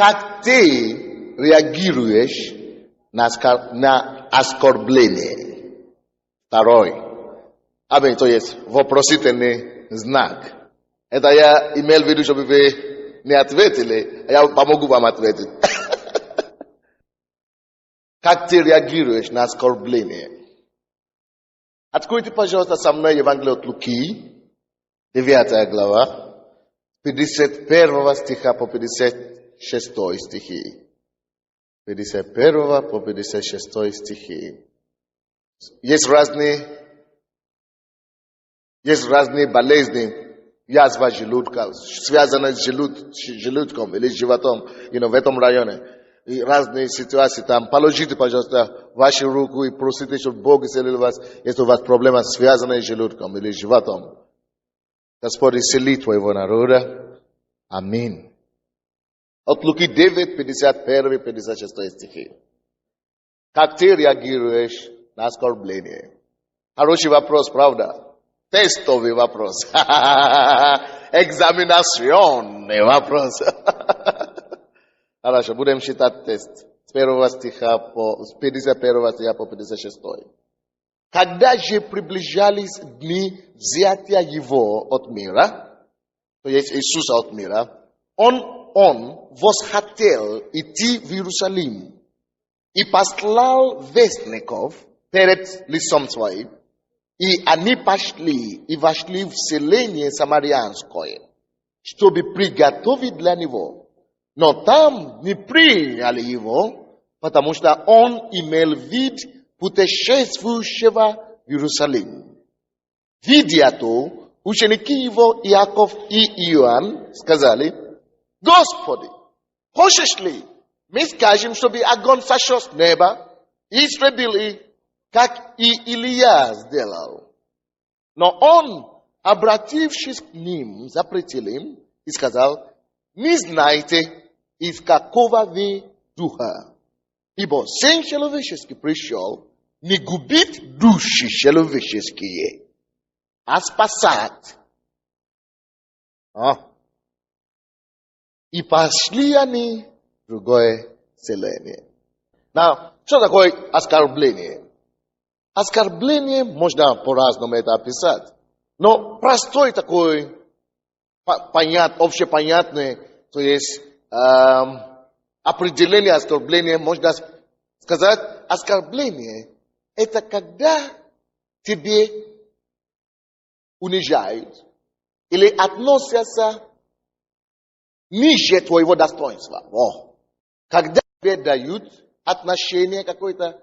Как ты реагируешь на оскорбление? Второй. То есть вопросительный знак. Это я имел в виду, чтобы вы не ответили, а я помогу вам ответить. Как ты реагируешь на оскорбление? Откройте, пожалуйста, со мной Евангелие от Луки, 9 глава, 51 стиха по 56 стихи. 51 по 56 стихи. Есть разные болезни, язва желудка, связанные с желудком или с животом, в этом районе. И разные ситуации там. Положите, пожалуйста, вашу руку и просите, чтобы Бог исцелил вас, если у вас проблема, связанная с желудком или с животом. Господь, исцели твоего народа. Аминь. От Луки 9, 51 и 56 стихи. Как ты реагируешь на оскорбление? Хороший вопрос, правда? Тестовый вопрос. Экзаменационный вопрос. Хорошо, будем считать тест. С 51 стиха по 56. Когда же приближались дни взятия его от мира, то есть Иисуса от мира, он восхотел идти в Иерусалим и послал вестников перед лицом своим, и они пошли и вошли в селение Самарянское, чтобы приготовить для него. Но там не приняли его, потому что он имел вид путешествующего в Иерусалим. Видя то, ученики его, Иаков и Иоанн, сказали: Господи, хочешь ли, мы скажем, чтобы огонь сошел с неба и истребил их, как и Илия сделал? Но он, обратившись к ним, запретил им и сказал: не знаете, из какого вы духа, ибо Сын Человеческий пришел не губить души человеческие, а спасать. И пошли они в другое селение. Что такое оскорбление? Оскорбление можно по-разному это описать. Но простой такой, общепонятный, то есть определение оскорбления, можно сказать, оскорбление – это когда тебе унижают или относятся ниже твоего достоинства. Когда тебе дают отношение какое-то,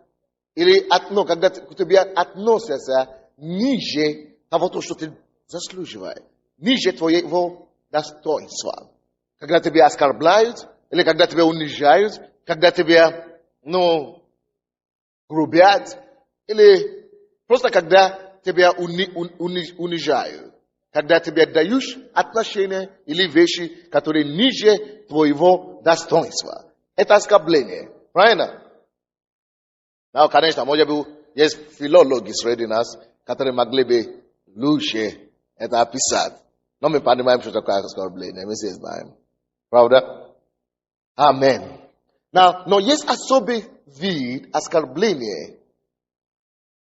или когда к тебе относятся ниже того, что ты заслуживаешь, ниже твоего достоинства. Когда тебя оскорбляют, или когда тебя унижают, когда тебя, грубят, или просто когда тебя унижают. Когда тебе даешь отношения или вещи, которые ниже твоего достоинства. Это оскорбление. Правильно? Конечно, может быть, есть филологи среди нас, которые могли бы лучше это описать. Но мы понимаем, что такое оскорбление. Мы все знаем. Правда? Аминь. Но есть особый вид оскорбления,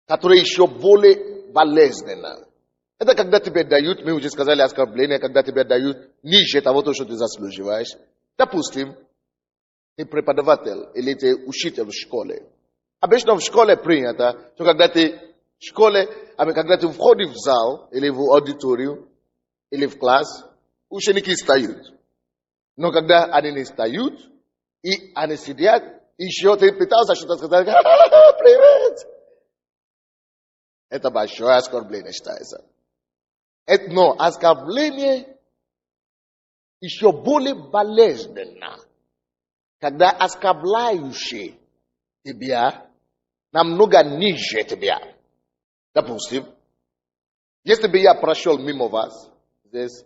который еще более болезненно. Это когда тебе дают, мы уже сказали оскорбление, когда тебе дают ниже того, что ты заслуживаешь. Допустим, ты преподаватель или ты учитель в школе. Обычно в школе принято, что когда ты в школе, когда ты входишь в зал или в аудиторию, или в класс, ученики встают. Но когда они не встают, и они сидят, еще ты пытался что-то сказать, привет! Это большое оскорбление считается. Но оскорбление еще более болезненно, когда оскорбляющий тебя намного ниже тебя. Допустим, если бы я прошел мимо вас здесь,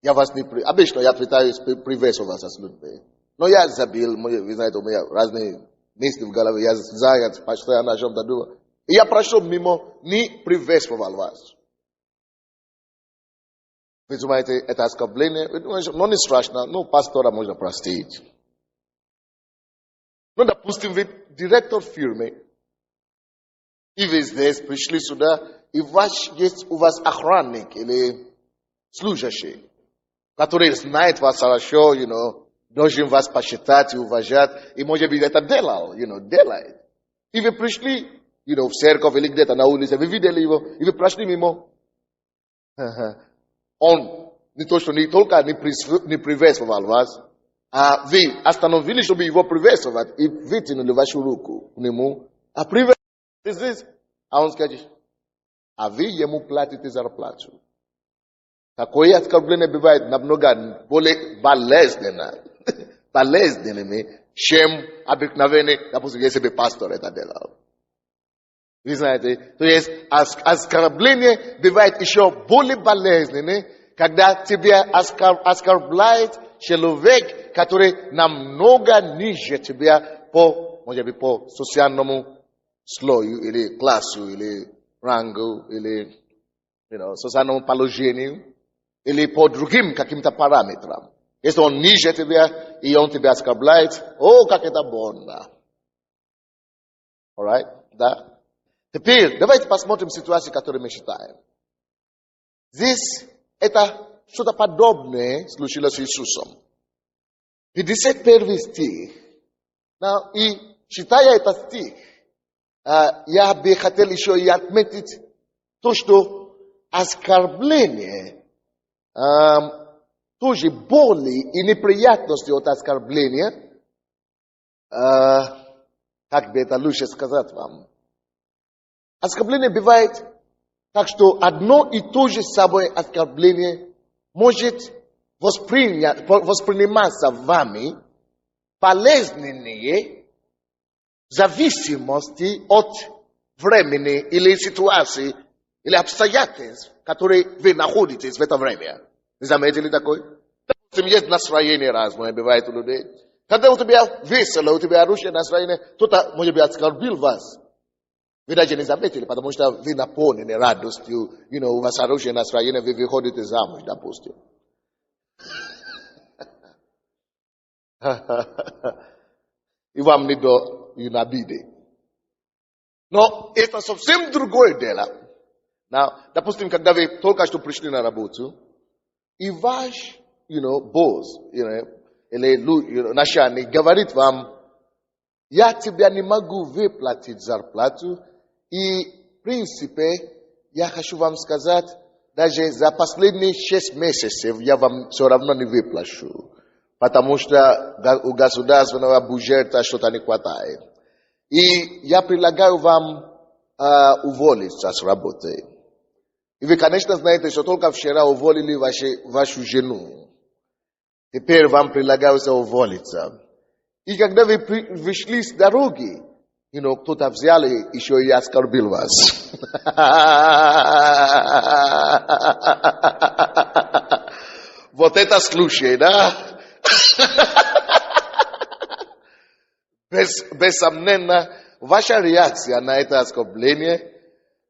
я вас не обычно я пытаюсь приветствовать вас с людьми. Но я забил, вы знаете, у меня разные мысли в голове, я занят постоянно о чем-то думаю. И я прошел мимо, не приветствовал вас. Вы думаете, это оскорбление? Но не страшно, пастора можно простить. Ну, допустим, вы директор фирмы, и вы здесь пришли сюда, и есть у вас охранник или служащий, который знает вас хорошо, должен вас посчитать и уважать, и, может быть, это делает. И вы пришли, в церковь или где-то на улице, вы видели его, и вы прошли мимо. Он не только не приветствовал вас, а вы остановились, чтобы его приветствовать, и вытянули вашу руку к нему, а приветствовали. А он скажет, а вы ему платите зарплату. Такое оскорбление бывает намного более болезненными, чем обыкновенный, допустим, если бы пастор это делал. Вы знаете, то есть оскорбление бывает еще более болезненное, когда тебя оскорбляет человек, который намного ниже тебя может быть, по социальному слою, или классу, или рангу, или социальному положению, или по другим каким-то параметрам. Если он ниже тебя, и он тебя оскорбляет, как это больно. Alright? Да? Теперь, давайте посмотрим ситуацию, которую мы читаем. Здесь это что-то подобное случилось с Иисусом. 51 стих. И читая этот стих, я бы хотел еще и отметить то, что оскорбление, тоже боли и неприятности от оскорбления, как бы это лучше сказать вам. Оскорбление бывает так, что одно и то же самое оскорбление может восприниматься вами полезнее в зависимости от времени или ситуации, или обстоятельств, в которые вы находитесь в это время. Вы заметили такое? Допустим, есть настроение разное, бывает у людей. Когда у тебя весело, у тебя хорошее настроение, кто-то, может быть, оскорбил вас. Вы даже не заметили, потому что вы наполнены радостью, у вас хорошее настроение, вы выходите замуж, допустим. И вам не до обиды. Но это совсем другое дело. Допустим, когда вы только что пришли на работу, и ваш, босс, или начальник говорит вам, я тебя не могу выплатить зарплату, и, в принципе, я хочу вам сказать, даже за последние 6 месяцев я вам все равно не выплачу, потому что у государственного бюджета что-то не хватает. И я предлагаю вам уволиться с работы. И вы, конечно, знаете, что только вчера уволили вашу жену. Теперь вам предлагается уволиться. И когда вы вышли с дороги, кто-то взял и еще и оскорбил вас. Вот это случай, да? Бессомненно, ваша реакция на это оскорбление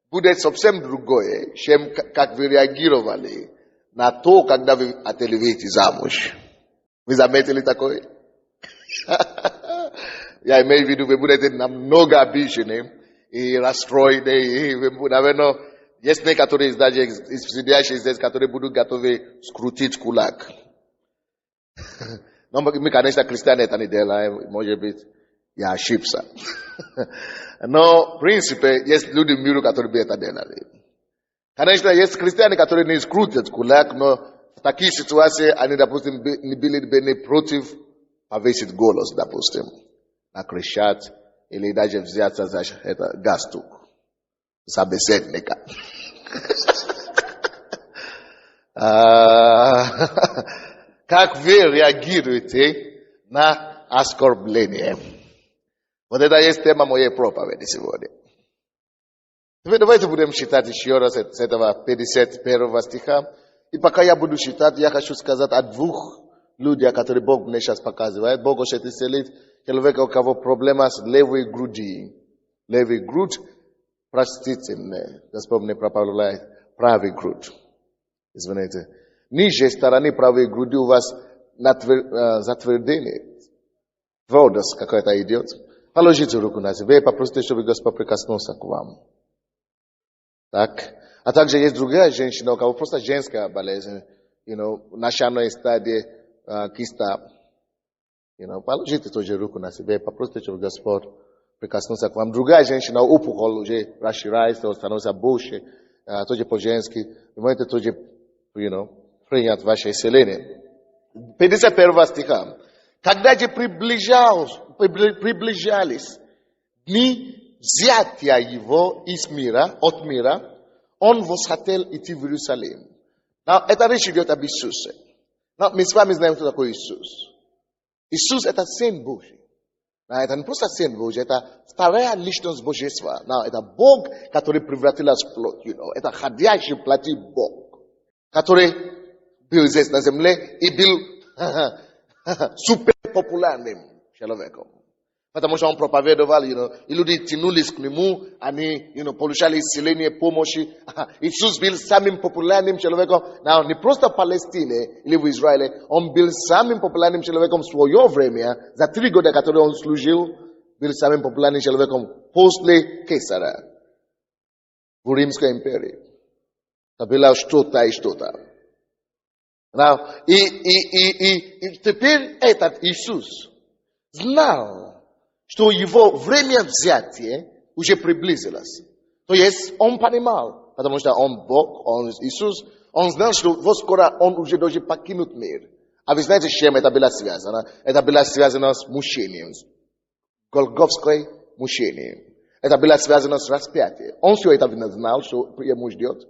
будет совсем другое, чем как вы реагировали на то, когда вы хотели выйти замуж. Вы заметили такое? Я имею в виду, вы будете намного обижены и расстроены, и вы, наверное, есть некоторые даже сидящие здесь, которые будут готовы скрутить кулак. Но мы, конечно, христиане это не делаем, может быть, я ошибся. Но, в принципе, есть люди в мире, которые бы это делали. Конечно, есть христиане, которые не скрутят кулак, но в таких ситуациях они, допустим, не были бы против повесить голос, допустим, накричать или даже взяться за это галстук собеседника. Как вы реагируете на оскорбление? Вот это есть тема моей проповеди сегодня. Теперь давайте будем читать еще раз с этого 51 стиха. И пока я буду читать, я хочу сказать о 2 людях, которые Бог мне сейчас показывает. Бог хочет исцелить человека, у кого проблема с левой груди. Левый грудь, простите мне, Господь мне проправляет правый грудь. Извините. Ниже стороны правой груди у вас затвердение. Водос какой-то идет. Положите руку на себя и попросите, чтобы Господь прикоснулся к вам. Так. А также есть другая женщина, у кого просто женская болезнь, начальной стадии киста. Положите тоже руку на себя и попросите, чтобы Господь прикоснулся к вам. Другая женщина, опухоль уже расширяется, становится больше, тоже по-женски. Вы можете тоже, принять ваше исцеление. 51 стиха. Когда же приближались дни взятия его от мира, он восхотел идти в Иерусалим. Это речь идет об Иисусе. Мы с вами знаем, кто такой Иисус. Иисус – это Сын Божий. Это не просто Сын Божий, это вторая личность Божества. Это Бог, который превратился в плоть. Это ходящий в плоти Бог, который был здесь на земле и был супер популярным человеком. Потому что он проповедовал, и люди тянулись к нему, они, получали исцеление, помощи. Иисус был самым популярным человеком, не просто в Палестине или в Израиле, он был самым популярным человеком в свое время, за 3 года, которые он служил, был самым популярным человеком после Кесаря в Римской империи. Это было что-то и что-то. И теперь этот Иисус знал, что его время взятия уже приблизилось. То есть он понимал, потому что он Бог, он Иисус, он знал, что вот скоро он уже должен покинуть мир. А вы знаете, с чем это было связано? Это было связано с мучением, с голгофским мучением. Это было связано с распятием. Он все это знал, что ему ждет.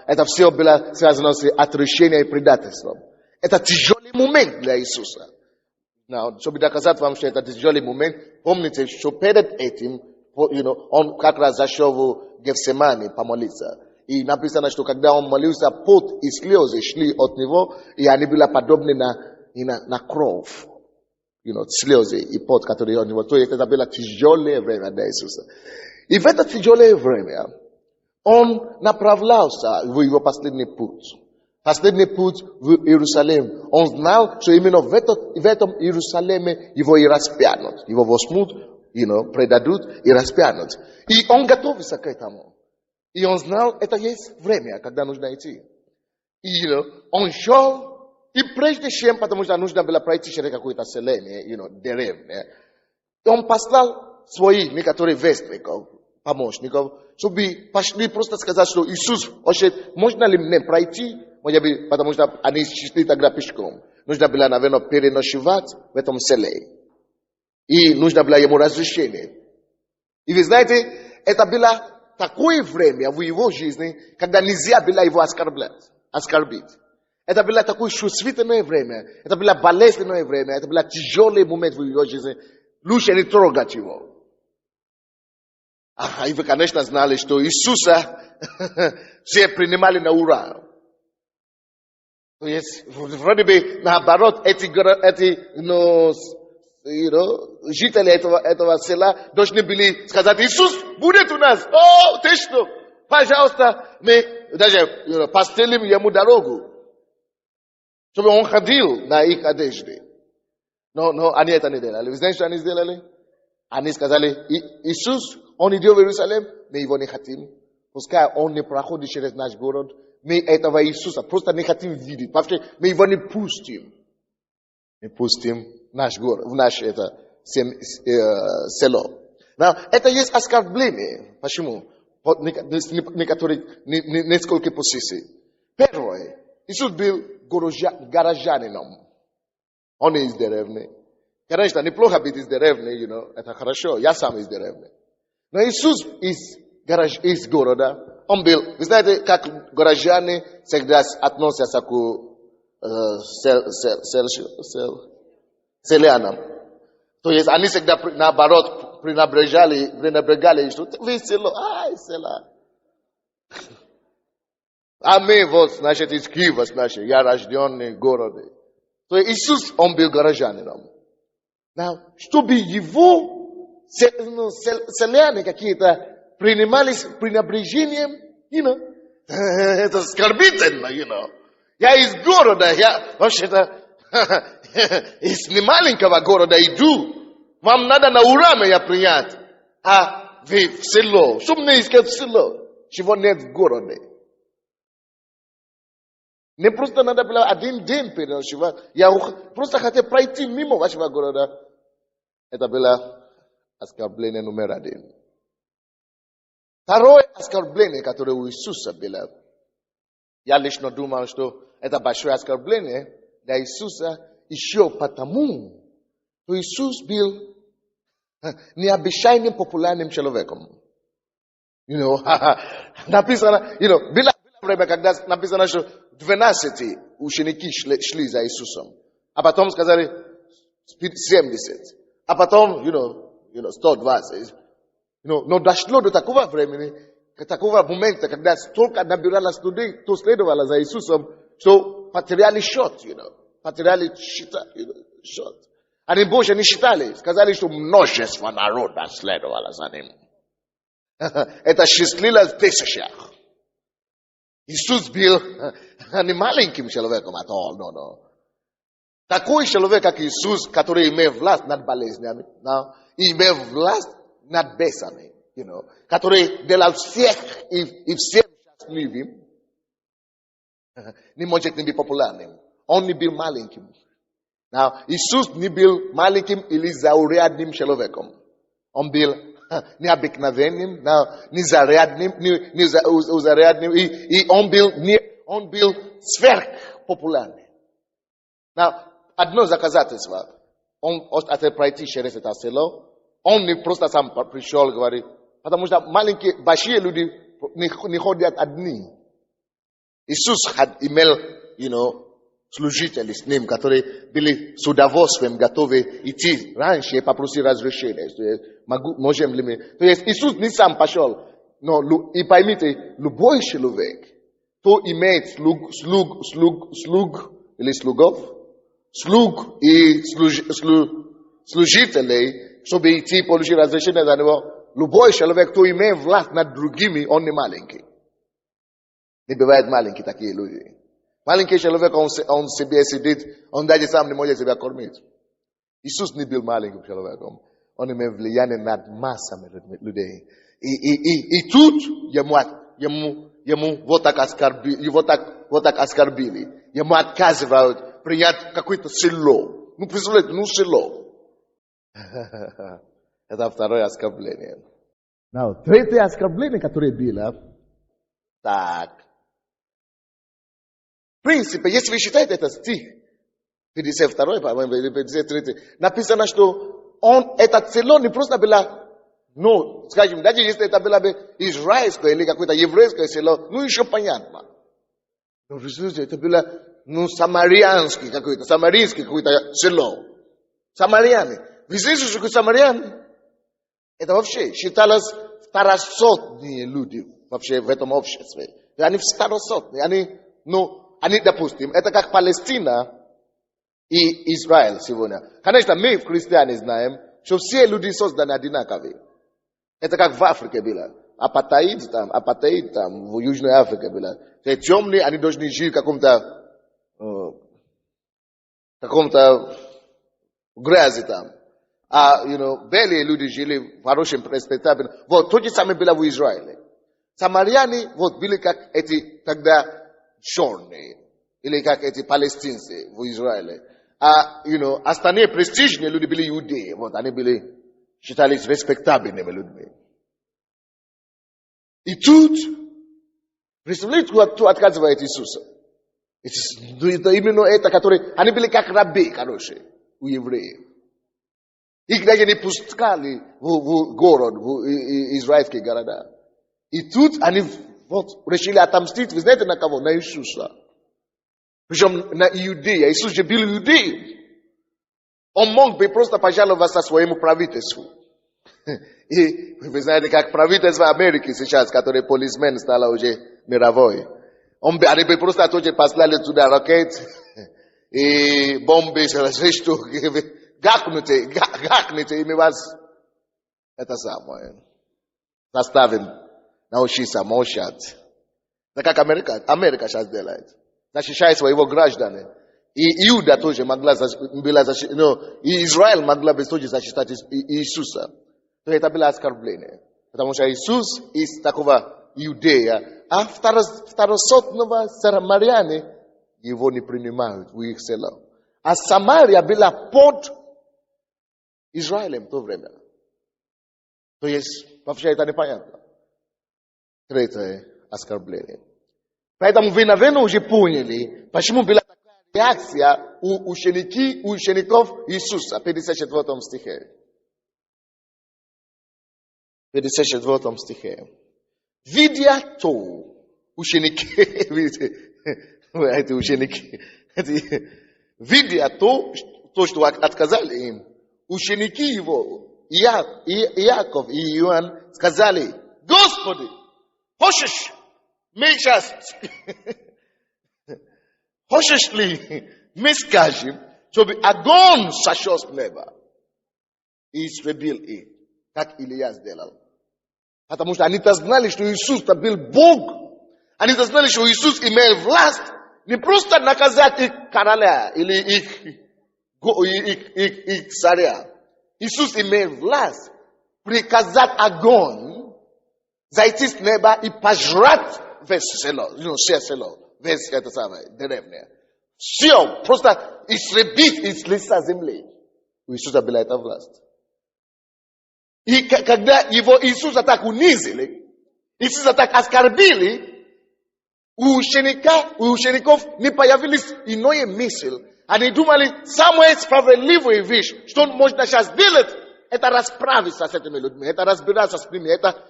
Это все было связано с отречением и предательством. Это тяжелый момент для Иисуса. Чтобы доказать вам, что это тяжелый момент, помните, что перед этим, он как раз зашел в Гефсимани помолиться. И написано, что когда он молился, пот и слезы шли от него, и они были подобны на кровь. Слезы и пот, которые от него. То есть это было тяжелое время для Иисуса. И в это тяжелое время он направлялся в его последний путь. Последний путь в Иерусалим. Он знал, что именно в этом Иерусалиме его и распянут. Его возьмут, предадут и распянут. И он готовился к этому. И он знал, это есть время, когда нужно идти. И он шел, и прежде чем, потому что нужно было пройти через какое-то селение, деревня, он послал своих некоторых вестников, помощников, чтобы пошли просто сказать, что Иисус, можно ли мне пройти? Потому что они шли тогда пешком. Нужно было, наверное, переночевать в этом селе. И нужно было ему разрешение. И вы знаете, это было такое время в его жизни, когда нельзя было его оскорбить. Это было такое чувствительное время. Это было болезненное время. Это было тяжелый момент в его жизни. Лучше не трогать его. И вы, конечно, знали, что Иисуса все принимали на ура. То есть, вроде бы, наоборот, эти жители этого села должны были сказать: Иисус будет у нас. О, ты что? Пожалуйста, мы даже постелим ему дорогу, чтобы он ходил на их одежде. Но они это не делали. Вы знаете, что они сделали? Они сказали: Иисус, он идет в Иерусалим, мы его не хотим. Пускай он не проходит через наш город. Мы этого Иисуса просто не хотим видеть. Потому что мы его не пустим. Не пустим в наш город, в наше село. Но это есть оскорбление. Почему? Несколько позиций. Первое. Иисус был горожанином. Он из деревни. Конечно, неплохо быть из деревни, это хорошо. Я сам из деревни. Но Иисус из города. Он был, вы знаете, как горожане всегда относятся к селянам. То есть они всегда, наоборот, пренебрегали, что вы село, села. А мы вот, значит, из Киева, значит, я рожденный в городе. То есть Иисус, он был горожанином. Чтобы его селяне какие-то принимались пренебрежением, это оскорбительно, Я из города, я вообще-то из немаленького города иду, Вам надо на ураме я принять. А вы в село. Чтобы не искать в село. Чего нет в городе. Не просто надо было один день переночевать. Я просто хотел пройти мимо вашего города. Это было оскорбление номер 1. Второе оскорбление, которое у Иисуса было. Я лично думал, что это большое оскорбление для Иисуса еще потому, что Иисус был необычайным популярным человеком. Написано, было время, когда написано, что 12 ученики шли за Иисусом. А потом сказали 70. А потом, 120. Но дошло до такого времени, такого момента, когда столько набиралось людей, кто следовало за Иисусом, что потеряли счет, потеряли счет. Они больше не считали, сказали, что множество народа следовало за ним. Это числилось в тысячах. Иисус был не маленьким человеком, Такой человек, как Иисус, который имеет власть над болезнями, имеет власть над бесами, который делал всех и всем счастливым, не может не быть популярным. Он не был маленьким. Иисус не был маленьким или заурядным человеком. Он был необыкновенным, незарядным, и он был сверхпопулярным. Одно доказательство. Он хотел пройти через это село. Он не просто сам пришел, говорит, потому что маленькие, большие люди не ходят одни. Иисус имел служителей с ним, которые были с удовольствием готовы идти раньше и попросить разрешения. Можем ли мы? То есть Иисус не сам пошел, но и поймите, любой человек, кто имеет слуг или слугов, слуг и служителей, чтобы идти получить разрешение за него, любой человек, кто имеет власть над другими, он не маленький. Не бывает маленькие такие люди. Маленький человек, он себе сидит, он даже сам не может себя кормить. Иисус не был маленьким человеком. Он имеет влияние над массами людей. И тут ему вот так оскорбили. Ему отказывают принять какое-то село. Представляете, село. Это второе оскорбление. Третье оскорбление, которое было, так. В принципе, если вы считаете это стих, 52, по-моему, или 53, написано, что это село не просто было, скажем, даже если это было бы израильское или какое-то еврейское село, еще понятно. Но это было, самарянское какое-то село. Самаряне. Вы слышите, что самаряне? Это вообще считалось второсортные люди вообще в этом обществе. Они второсортные. Они, допустим, это как Палестина и Израиль сегодня. Конечно, мы, христиане, знаем, что все люди созданы одинаковые. Это как в Африке было. Апатеид там, в Южной Африке было. Те темные, они должны жить в каком-то грязи там. А, белые люди жили в хорошем перспективе. Вот, то же самое было в Израиле. Самаряне, были как эти тогда черные, или как эти палестинцы в Израиле. А, остальные престижные люди были иудеи. Они считались респектабельными людьми. И тут, представляете, кто отказывает Иисуса? Это именно это, они были как рабы, у евреев. Их даже не пускали в город, в израильские города. И тут они решили отомстить, вы знаете на кого? На Иисуса. Причем на Иудея. Иисус же был иудеем. Он мог бы просто пожаловаться своему правительству. И вы знаете, как правительство Америки сейчас, которое полисмен стало уже мировой. Они бы просто тоже послали туда ракет и бомбы, что гакните, и мы вас это самое заставим научиться молчать. Так как Америка сейчас делает. Защищает своего граждан. И Иуда тоже была защищена, но и Израиль могла бы тоже защищать Иисуса. То это было оскорбление. Потому что Иисус из такого иудея, а второсортного самаряне его не принимают в их село. А Самария была под Израилем в то время. То есть, вообще это непонятно. Третье оскорбление. Поэтому вы, наверное, уже поняли, почему была такая реакция у учеников Иисуса в 54 стихе. 54 стихе. Видя то, ученики, видите, эти ученики, видя то, что отказали им, ученики его, Иаков и Иоанн, сказали: Господи, хочешь, мы сейчас, хочешь ли, мы скажем, чтобы огонь сошел с неба и истребил их, как Илья сделал. Потому что они-то знали, что Иисус-то был Бог. Они-то знали, что Иисус имел власть не просто наказать их короля или их царя. Иисус имел власть приказать огонь зайти с неба и пожрать весь село, все село, весь это самое, деревня. Все, просто истребить из лица земли. У Иисуса была эта власть. И когда его Иисуса так унизили, Иисуса так оскорбили, у учеников не появились иное мысль. Они думали, самая справедливая вещь, что можно сейчас делать, это расправиться с этими людьми, это разбираться с ними, это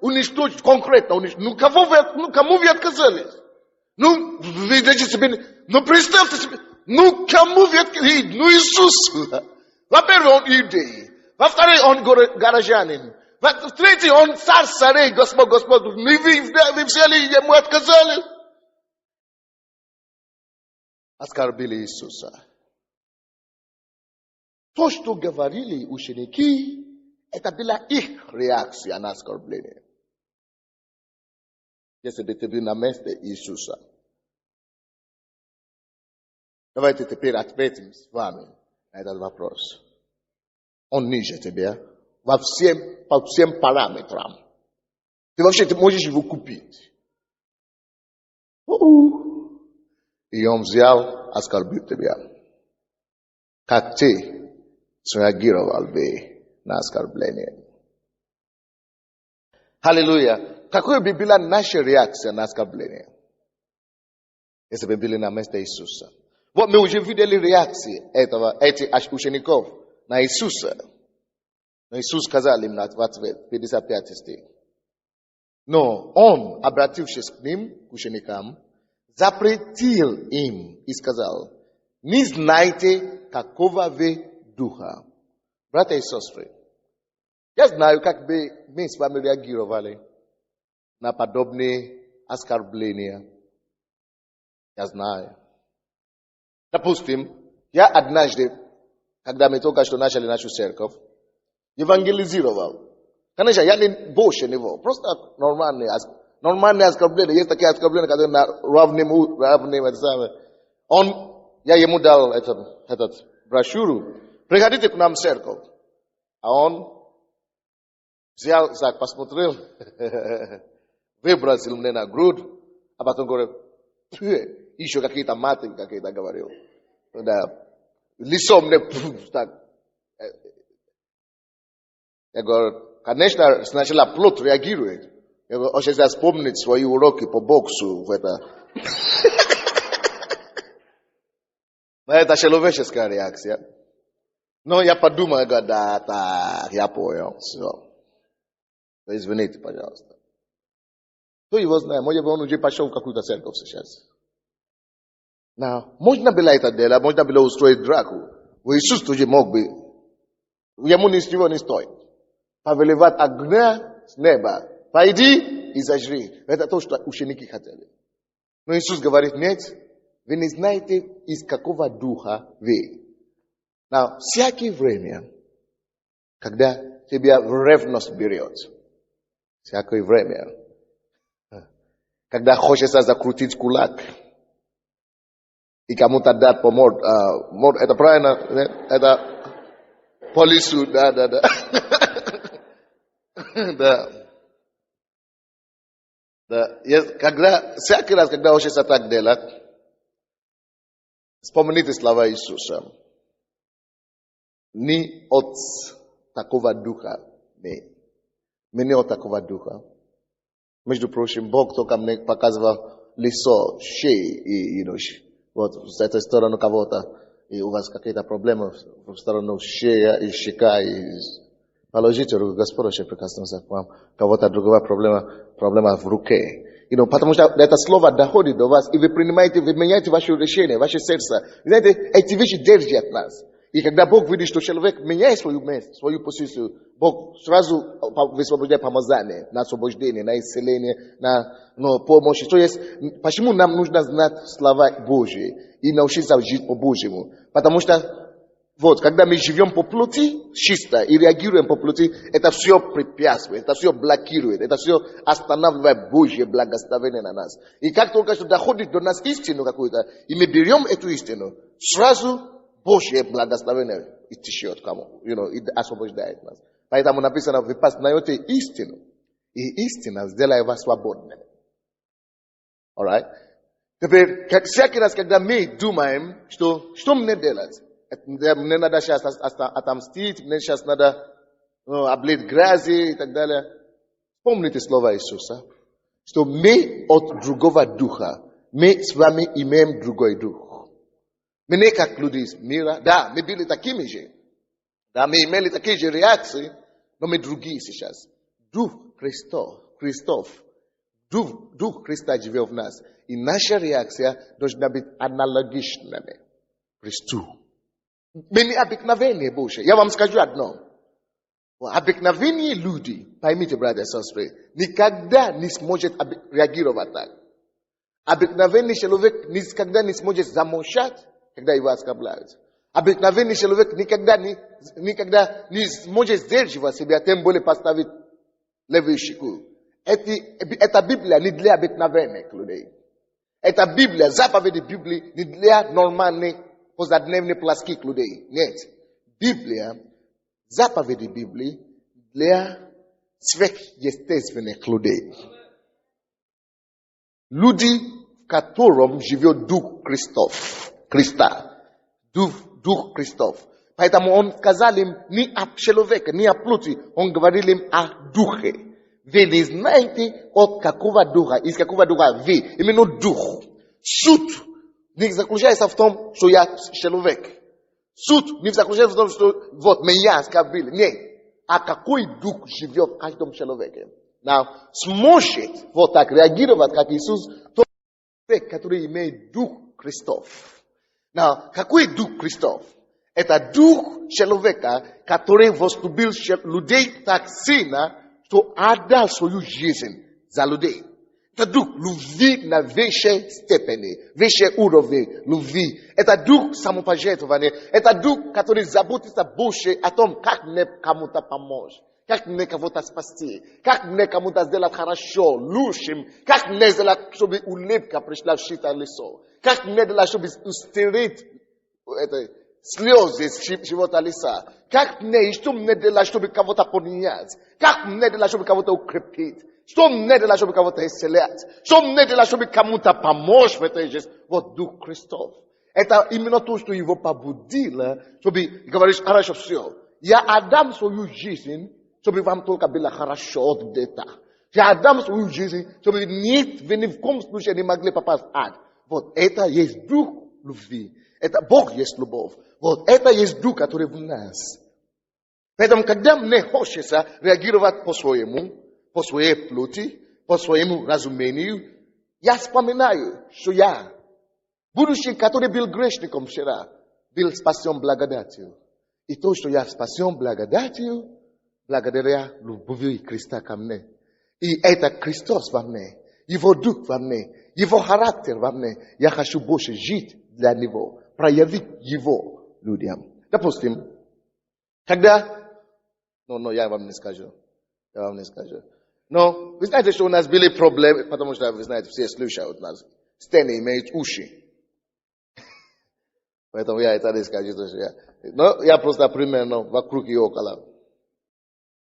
уничтожить конкретно. Кому вы отказались? Вы дайте себе, представьте себе, кому вы отказались? Иисус. Во-первых, он иудей. Во-вторых, он горожанин. В-третьих, он царь царей, Господь. Вы взяли, ему отказали. Оскорбили Иисуса. То, что говорили ученики, это была их реакция на оскорбление. Если бы ты был на месте Иисуса. Давайте теперь ответим с вами на этот вопрос. Он ниже тебя по всем параметрам. Ты можешь его купить. И он взял, оскорбил тебя. Как ты среагировал бы на оскорбление? Аллилуйя. Какой бы была наша реакция на оскорбление? Если бы были на месте Иисуса. Вот мы уже видели реакции этих учеников на Иисуса. Но Иисус сказал им в ответ, 55 стих. Но Он, обратившись к ним, к ученикам, запретил им и сказал: не знайте, какого вы духа. Братья и сестры, я знаю, как бы мы с вами реагировали на подобные оскорбления. Я знаю. Допустим, я однажды, когда мы только что начали нашу церковь, евангелизировал. Конечно, я не больше него. Просто нормальные оскорбления. Есть такие оскорбления, которые равны это самое. Я ему дал этот брошюру. Приходите к нам в церковь. А он взял, так посмотрел, выбросил мне на грудь, а потом говорит, еще какие-то маты какие-то говорил. Да. Лицом мне так. Я говорю, конечно, сначала плоть реагирует. Я говорю, он сейчас вспомнит свои уроки по боксу в это. Это человеческая реакция. Но я подумал, говорю, да, так, я понял, все. Извините, пожалуйста. Кто его знает, может быть, он уже пошел в какую-то церковь сейчас. Но можно было это делать, можно было устроить драку. Иисус тоже мог бы. Ему ничего не стоит. Повелевать огня с неба. Пойди и зажри. Это то, что ученики хотели. Но Иисус говорит, нет, вы не знаете, из какого духа вы. Но всякое время, когда тебя ревность берет, всякое время, когда хочется закрутить кулак, И кому-то дать помочь. Это правильно? Это полису, да. Да. Всякий раз, когда учится так делать, вспомните слова Иисуса. Ни от такого духа не от такого духа. Между прочим, Бог только мне показывал лицо, шеи и вот с этой стороны кого-то, и у вас какие-то проблемы в сторону шея и щека, и положите руку, Господь очень прикоснулся к вам, кого-то другого проблема в руке. Потому что это слово доходит до вас, и вы меняете ваше решение, ваше сердце. Знаете, эти вещи держат нас. И когда Бог видит, что человек меняет свою позицию, Бог сразу высвобождает помазание на освобождение, на исцеление, на помощь. То есть, почему нам нужно знать слова Божьи и научиться жить по-божьему? Потому что, когда мы живем по плоти чисто и реагируем по плоти, это все препятствует, это все блокирует, это все останавливает Божье благословение на нас. И как только что доходит до нас истину какую-то, и мы берем эту истину, сразу Божье благословение течет и освобождает нас. Поэтому написано, вы познаете истину, и истина сделает вас свободными. Alright? Теперь, всякий раз, когда мы думаем, что мне делать? Мне надо сейчас отомстить, мне сейчас надо облить грязи и так далее. Помните слова Иисуса, что мы от другого духа, мы с вами имеем другой дух. Мы не как люди из мира. Да, мы были такими же. Да, мы имели такие же реакции, но мы другие сейчас. Дух Христов, Дух Христа живет в нас. И наша реакция должна быть аналогичными Христу. Мы не обыкновенные Божьи. Я вам скажу одно. Обыкновенные люди, поймите, братья и сестры, никогда не сможет реагировать так. Обыкновенный человек никогда не сможет замолчать, когда его оскорбляют. Обыкновенный человек никогда не сможет сдерживать себя, тем более поставить левую щеку. Эта Библия не для обыкновенных людей. Эта Библия, заповеди Библии не для нормальных, повседневных плоских людей. Нет. Библия, заповеди Библии для сверхъестественных людей. Люди, в котором живет Дух Христа. Дух Христов. Поэтому он сказал им не о человеке, не о плоти, он говорил им о духе. Вы не знаете от какого духа, из какого духа вы, именно дух. Суд не заключается в том, что я человек. Суд не заключается в том, что меня оскорбили. Нет. А какой дух живет в каждом человеке? Сможет так реагировать, как Иисус, тот человек, который имеет Дух Христов. Какой Дух Христов? Это Дух человека, который возлюбил людей так сильно, что отдал свою жизнь за людей. Это Дух любви на высшей степени, высший уровень любви. Это Дух самопожертвования. Это Дух, который заботится больше о том, как мне кому-то помочь. Как мне кого-то спасти, как мне кому-то сделать хорошо, лучшим, как мне сделать, чтобы улыбка пришла в чистое лицо, как мне сделать, чтобы стереть слезы с чего-то лица, как мне, что мне делать, чтобы кого-то поднять, как мне делать, чтобы кого-то укрепить, что мне делать, чтобы кого-то исцелять, что мне делать, чтобы кому-то помочь в этой жизни. Дух Христов. Это именно то, что его побудило, чтобы говорить, хорошо, все. Я отдам свою жизнь, чтобы вам только было хорошо где-то. Я отдам свою жизнь, чтобы вы ни в коем случае не могли попасть в ад. Это есть Дух любви. Это Бог есть любовь. Это есть Дух, который в нас. Поэтому, когда мне хочется реагировать по-своему, по своей плоти, по своему разумению, я вспоминаю, что я, будущий, который был грешником вчера, был спасен благодатью. И то, что я спасен благодатью, благодаря любви Христа ко мне. И это Христос во мне, Его Дух во мне, Его характер во мне. Я хочу больше жить для Него, проявить Его людям. Допустим, когда... я вам не скажу. Но вы знаете, что у нас были проблемы, потому что, вы знаете, все слушают нас. Стены имеют уши. Поэтому я это не скажу, что но я просто примерно вокруг и около.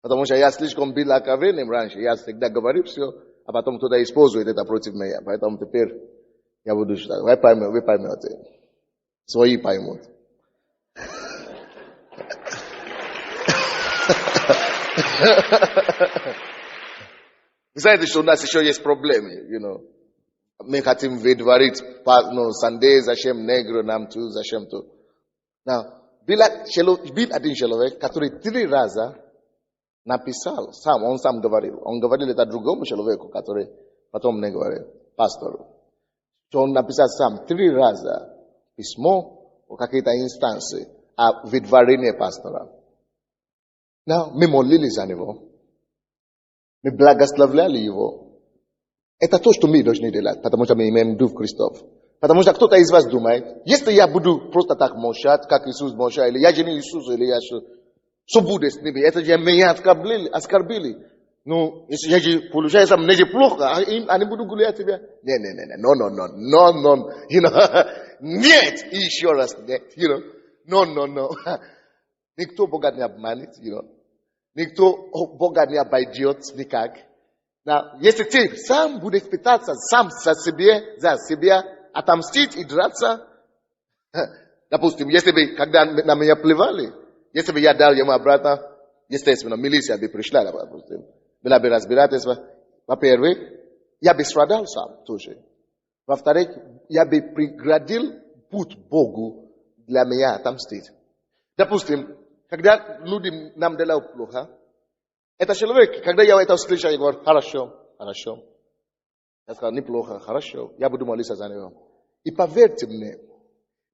Потому что я слишком был откровенным раньше, я всегда говорю все, а потом кто-то использует это против меня. Поэтому теперь я буду считать. Вы поймете. Свои поймут. Вы знаете, что у нас еще есть проблемы, Мы хотим выдворить, Сандей, зачем негру нам тут, зачем тут. Был один человек, который 3 раза написал, он сам говорил. Он говорил это другому человеку, который потом мне говорил, пастору. Что он написал сам 3 раза письмо в какие-то инстанции о выдворении пастора. Мы молились за него. Мы благословляли его. Это то, что мы должны делать, потому что мы имеем Дух Христов. Потому что кто-то из вас думает, если я буду просто так молчать, как Иисус молчал, или я же не Иисус, или я что будет с ними? Это же меня оскорбили. Если я же получается, мне же плохо, они будут гулять тебя. Не, нет, еще раз нет, Никто Бога не обманет, Никто Бога не обойдет никак. Если ты сам будешь пытаться сам за себя отомстить и драться, допустим, если бы, когда на меня плевали, если бы я дал ему обратно, естественно, милиция бы пришла, допустим, была бы разбирательство. Во-первых, я бы страдал сам тоже. Во-вторых, я бы преградил путь Богу для меня отомстить. Допустим, когда люди нам делают плохо, это человек, когда я это услышал, я говорю, хорошо. Я сказал, неплохо, хорошо, я буду молиться за него. И поверьте мне,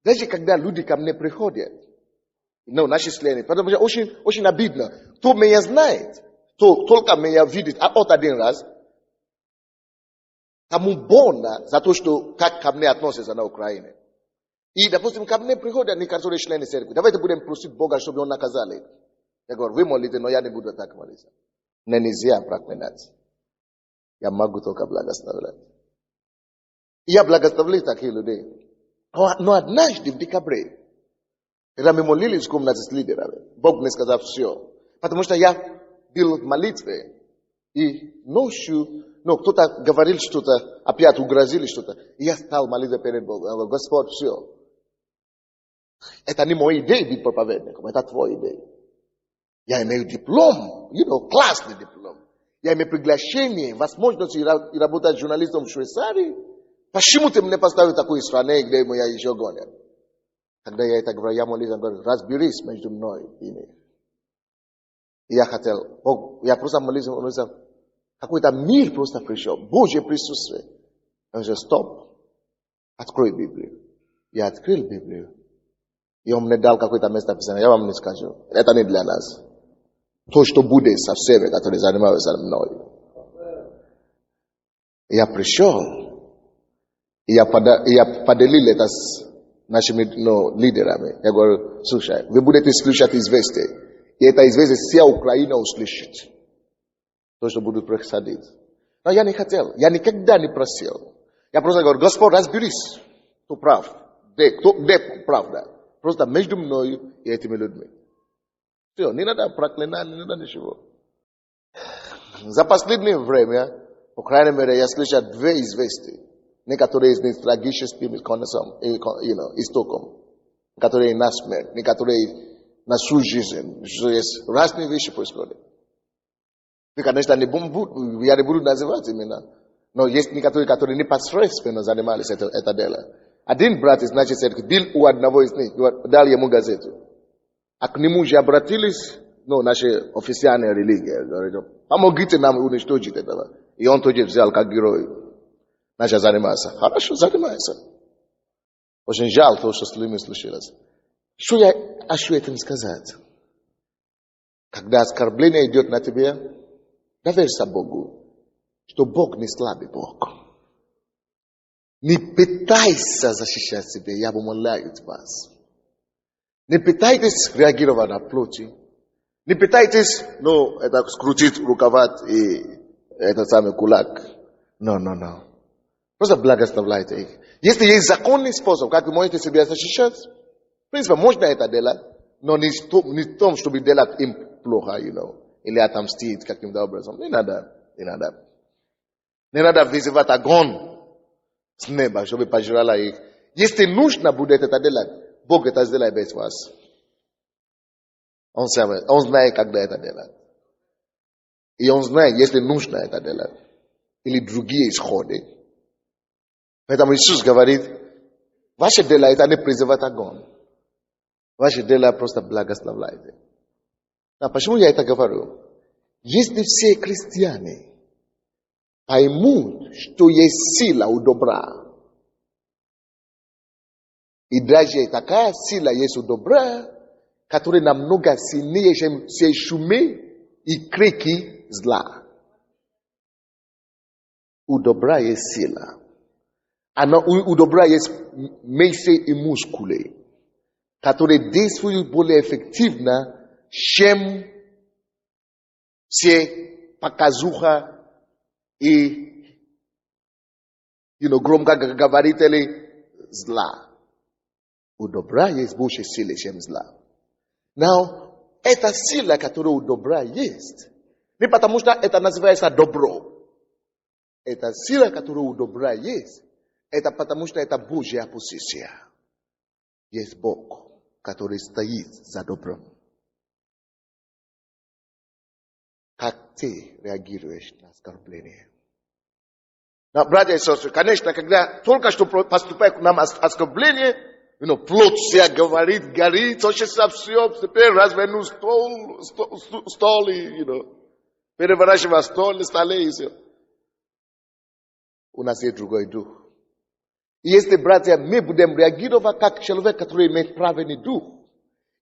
даже когда люди ко мне приходят, наши члены, потому что очень обидно, кто меня знает, кто только меня видит, от один раз, тому больно за то, что как ко мне относятся на Украине. И, допустим, ко мне приходят некоторые члены церкви. Давайте будем просить Бога, чтобы он наказал их. Я говорю, вы молитесь, но я не буду так молиться. Мне нельзя проклинать. Я могу только благословлять. Я благословляю таких людей. Но однажды в декабре, когда мы молились в комнате с лидерами, Бог мне сказал все. Потому что я был в молитве, и ночью, кто-то говорил что-то, опять угрозили что-то. И я стал молиться перед Богом. Я говорю, Господь, все. Это не моя идея быть проповедником, это твоя идея. Я имею диплом, классный диплом. Я имею приглашение, возможность работать журналистом в Швейцарии. Почему ты мне поставил в такой стране, где меня еще гонят? Когда я это говорю, я молился, говорю, разберись между мной и ним. И я хотел, я просто молился, какой-то мир просто пришел, Божье присутствие. Он говорит, стоп, открой Библию. Я открыл Библию. И он мне дал какое-то место писания, я вам не скажу. Это не для нас. То, что будет со всеми, которые занимаются мной. Я пришел, и я поделил это с нашими лидерами. Я говорю, слушай, вы будете слушать известия. И это известие вся Украина услышит. То, что будут происходить. Но я не хотел, я никогда не просил. Я просто говорю, Господь, разберись, кто прав, где правда. Просто между мной и этими людьми. Все, не надо проклинать, не надо ничего. За последнее время, по крайней мере, я слышал 2 известия. Некоторые из них трагическим концом, истоком. Некоторые на смерть, некоторые на всю жизнь. Есть разные вещи происходят. И, конечно, я не буду называть именно. Но есть некоторые, которые непосредственно занимались это дело. Один брат из нашей церкви был у одного из них, дал ему газету. А к нему же обратились, наши официальные религии. Говорят, помогите нам уничтожить этого. И он тоже взял как герой. Начал заниматься. Хорошо, занимается. Очень жаль то, что с ними случилось. Что я хочу этим сказать? Когда оскорбление идет на тебя, доверься Богу, что Бог не слабый Бог. Не пытайся защищать себя, я умоляю вас. Не пытайтесь реагировать на плоти. Не пытайтесь, это скрутить рукава и этот самый кулак. No. Просто благословляйте их. Если есть законный способ, как вы можете себя защищать, принципе, можно это делать, но не в том, чтобы делать им плохо, или отомстить каким-то образом. Не надо. Не надо вызывать огонь с неба, чтобы пожрала их. Если нужно будет это делать, Бог это сделает без вас. Он знает, когда это делать. И он знает, если нужно это делать. Или другие исходы. Поэтому Иисус говорит, ваше дело это не призывать огонь. Ваше дело просто благословляйте. А почему я это говорю? Если все христиане поймут, что есть сила у добра, и даже такая сила есть у добра, которая намного сильнее, чем все шумы и крики зла. У добра есть сила. У добра есть мышцы и мускулы, которые действуют более эффективно, чем все показуха и громкоговорители зла. У добра есть больше силы, чем зла. Но эта сила, которая у добра есть, не потому что это называется добро. Эта сила, которая у добра есть, это потому что это Божья позиция. Есть Бог, который стоит за добром. Как ты реагируешь на оскорбление? Но, братья и сестры, конечно, когда только что поступает к нам оскорбление, плоть вся говорит, горит, хочется все, теперь разверну стол и, переворачиваю стол на столе и все. У нас есть другой дух. И если, братья, мы будем реагировать как человек, который имеет праведный дух,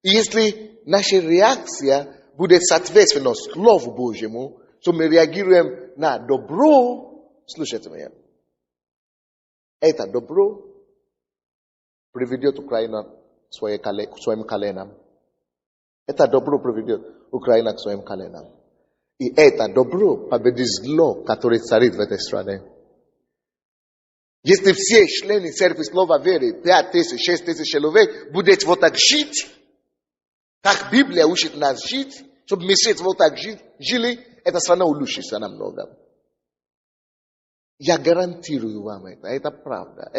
и если наша реакция будет соответственно Слову Божьему, то мы реагируем на добро, слушайте меня, это добро приведет Украину к своим коленам. Это добро приведет Украину к своим коленам. И это добро победит зло, которое царит в этой стране. Если все члены церкви Слова Веры, 5 тысяч, 6 тысяч человек, будут вот так жить, как Библия учит нас жить, чтобы мы все вот так жили, эта страна улучшится намного. Я гарантирую вам это правда.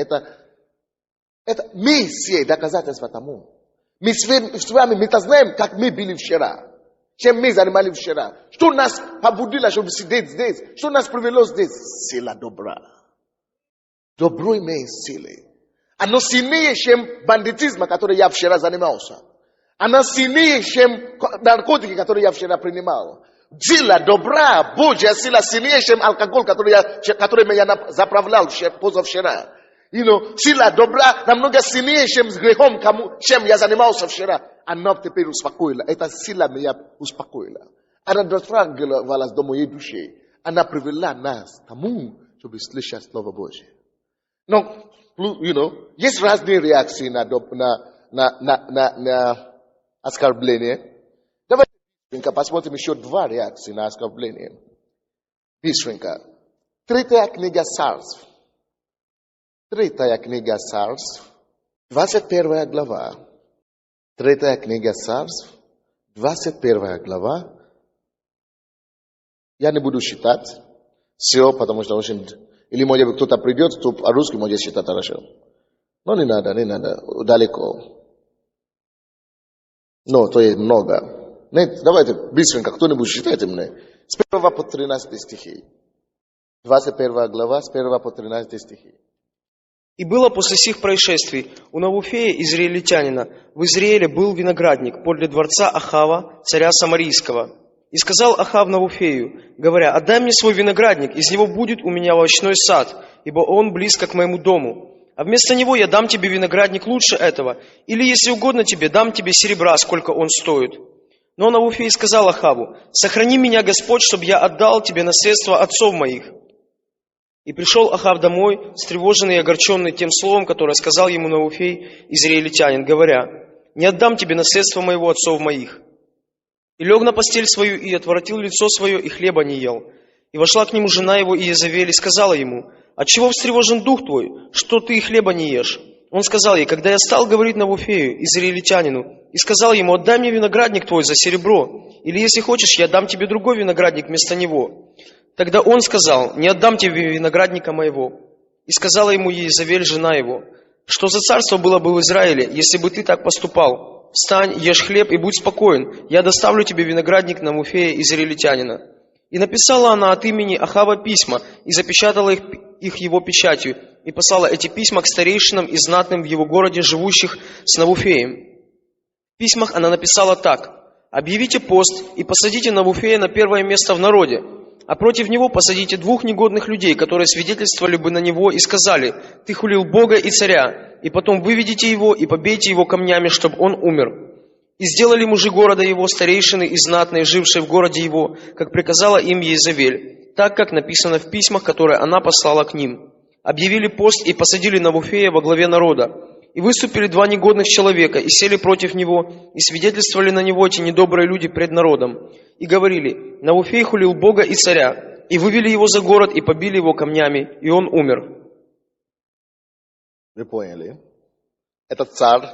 Мы все доказательства тому. Мы с вами, мы-то знаем, как мы были вчера. Чем мы занимались вчера. Что нас побудило, чтобы сидеть здесь? Что нас привело здесь? Сила добра. Добро имеет силы. Оно сильнее, чем бандитизм, который я вчера занимался. Оно сильнее, чем наркотики, которые я вчера принимал. Сила добра, Божья сила сильнее, чем алкоголь, который я заправлял позавчера. Сила добра намного сильнее, чем с грехом, чем я занимался вчера. Она теперь успокоила. Эта сила меня успокоила. Она дотрагивалась до моей души. Она привела нас к тому, чтобы слышать Слово Божье. Но, есть разные реакции на оскорбление. Давайте быстренько посмотрим еще 2 реакции на оскорбление. Быстренько. 3-я книга Царств. 3-я книга Царств, 21 глава. 3-я книга Царств, 21 глава. Я не буду считать все, потому что очень... Или, может быть, кто-то придет, кто по-русски может считать хорошо. Но не надо, далеко. Но то есть много. Нет, давайте быстренько, кто-нибудь считайте мне. С 1 по 13 стихи. 21 глава, с 1 по 13 стихи. И было после сих происшествий у Навуфея, израильтянина, в Израиле был виноградник подле дворца Ахава, царя Самарийского. И сказал Ахав Навуфею, говоря: «Отдай мне свой виноградник, из него будет у меня овощной сад, ибо он близко к моему дому. А вместо него я дам тебе виноградник лучше этого, или, если угодно тебе, дам тебе серебра, сколько он стоит». Но Навуфей сказал Ахаву: «Сохрани меня, Господь, чтобы я отдал тебе наследство отцов моих». И пришел Ахав домой, встревоженный и огорченный тем словом, которое сказал ему Навуфей, израильтянин, говоря: «Не отдам тебе наследство моего отцов моих». И лег на постель свою, и отворотил лицо свое, и хлеба не ел. И вошла к нему жена его Иезавель, и сказала ему: «Отчего встревожен дух твой? Что ты и хлеба не ешь?» Он сказал ей: когда я стал говорить Навуфею, израильтянину, и сказал ему: отдай мне виноградник твой за серебро, или если хочешь, я дам тебе другой виноградник вместо него. Тогда он сказал: не отдам тебе виноградника моего. И сказала ему Иезавель, жена его: что за царство было бы в Израиле, если бы ты так поступал? Встань, ешь хлеб и будь спокоен, я доставлю тебе виноградник Навуфея израильтянина. И написала она от имени Ахава письма, и запечатала их его печатью, и послала эти письма к старейшинам и знатным в его городе, живущих с Навуфеем. В письмах она написала так: объявите пост и посадите Навуфея на первое место в народе, а против него посадите 2 негодных людей, которые свидетельствовали бы на него и сказали: ты хулил Бога и царя, и потом выведите его и побейте его камнями, чтобы он умер. И сделали мужи города его, старейшины и знатные, жившие в городе его, как приказала им Иезавель, так как написано в письмах, которые она послала к ним. Объявили пост и посадили Навуфея во главе народа. И выступили 2 негодных человека, и сели против него, и свидетельствовали на него эти недобрые люди пред народом. И говорили: Навуфей хулил Бога и царя. И вывели его за город, и побили его камнями, и он умер. Вы поняли? Это царь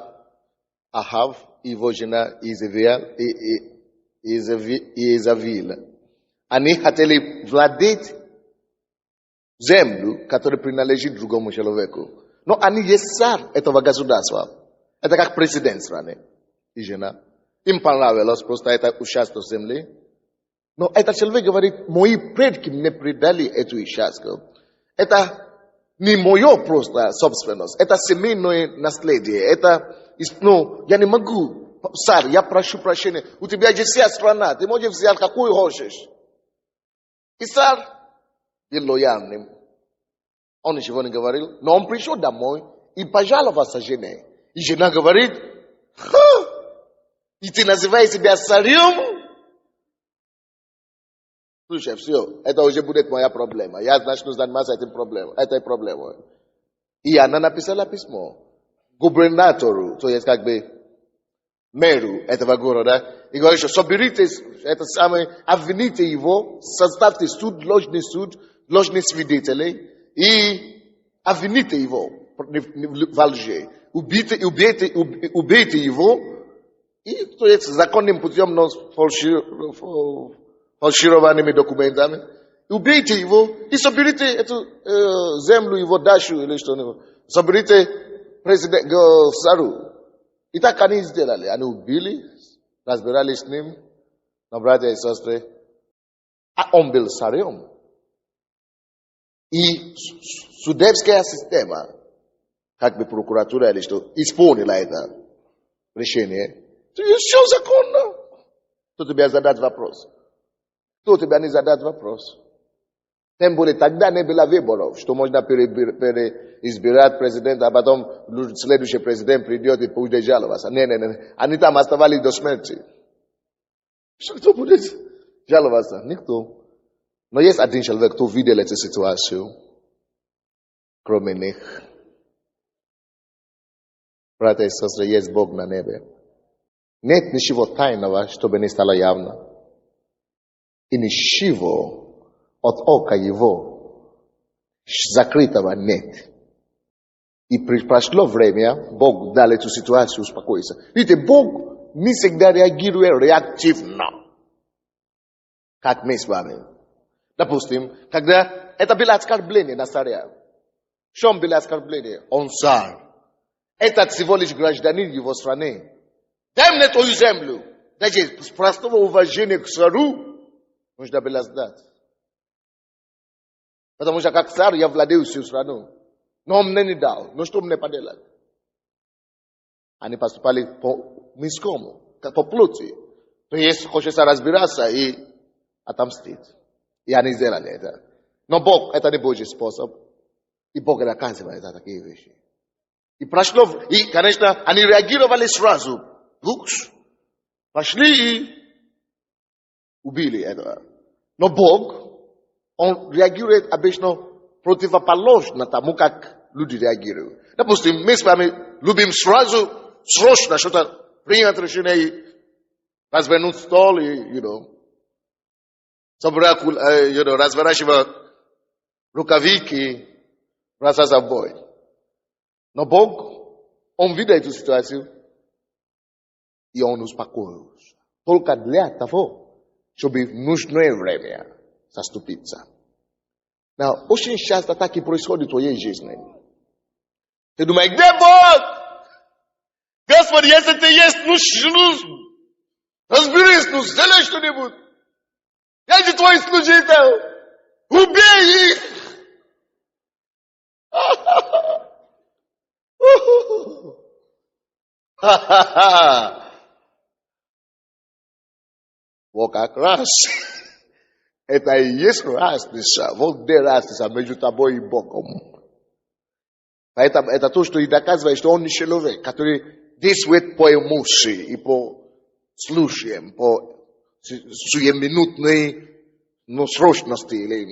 Ахав и его жена Иезавель. Они хотели владеть землю, которая принадлежит другому человеку. Но они есть царь этого государства. Это как президент страны и жена. Им понравилось просто это участок земли. Но этот человек говорит: мои предки мне предали эту участку. Это не мое просто собственность. Это семейное наследие. Это, я не могу. Царь, я прошу прощения. У тебя есть вся страна. Ты можешь взять какую хочешь. И царь был лояльным. Он ничего не говорил, но он пришел домой и пожаловался жене. И жена говорит: и ты называешь себя царем? Слушай, все, это уже будет моя проблема. Я начну заниматься этой проблемой. И она написала письмо губернатору, то есть как бы мэру этого города, и говорит, что соберитесь, обвините его, составьте суд, ложные свидетелей, и обвините его во лжи. Убейте его, и то есть законным путем, но фальшированными документами. Убейте его и соберите эту землю, его дачу или что-нибудь. Соберите царю. И так они сделали. Они убили, разбирались с ним, на братья и сестры. А он был царем. И судебская система, как бы прокуратура или что, исполнила это решение. Все законно. Кто тебе задаст вопрос? Кто тебя не задаст вопрос? Тем более тогда не было выборов, что можно переизбирать президента, а потом следующий президент придет и будет жаловаться. Не. Они там оставались до смерти. Кто будет жаловаться? Никто. Но есть один человек, кто видел эту ситуацию, кроме них. Братья и сестры, есть Бог на небе. Нет ничего тайного, чтобы не стало явно. И ничего от ока его закрытого нет. И прошло время, Бог дал эту ситуацию успокоиться. Видите, Бог не всегда реагирует реактивно, как мы с вами. Допустим, когда это было оскорбление на царя. В чем было оскорбление? Он царь. Это всего лишь гражданин его страны. Дай мне твою землю. Даже с простого уважения к царю нужно было сдать. Потому что как царь я владею всю страну. Но он мне не дал. Но что мне поделать? Они поступали по-мирскому, по плоти. То есть хочется разбираться и отомстить. И они сделали это. Но Бог, это не Божий способ. И Бог наказывает за такие вещи. И прошло, и, конечно, они реагировали сразу. Пошли и убили этого. Но Бог, Он реагирует обычно противоположно тому, как люди реагируют. Допустим, мы с вами любим сразу, срочно что-то принять решение и развернуть стол и, собрать, разворачивать рукавики, бросаться в бой. Но Бог Он видит эту ситуацию, и он успокоился. Только для того, чтобы в нужное время заступиться. Но очень часто так и происходит в твоей жизни. Ты думаешь, где Бог? Господи, если ты есть, разберись, сделай что-нибудь. Я же твой служитель. Убей их. Вот как раз. Это и есть разница. Вот где разница между тобой и Богом. Поэтому это то, что и доказывает, что он не человек, который действует по эмоции и по случаям, по сиюминутной срочности или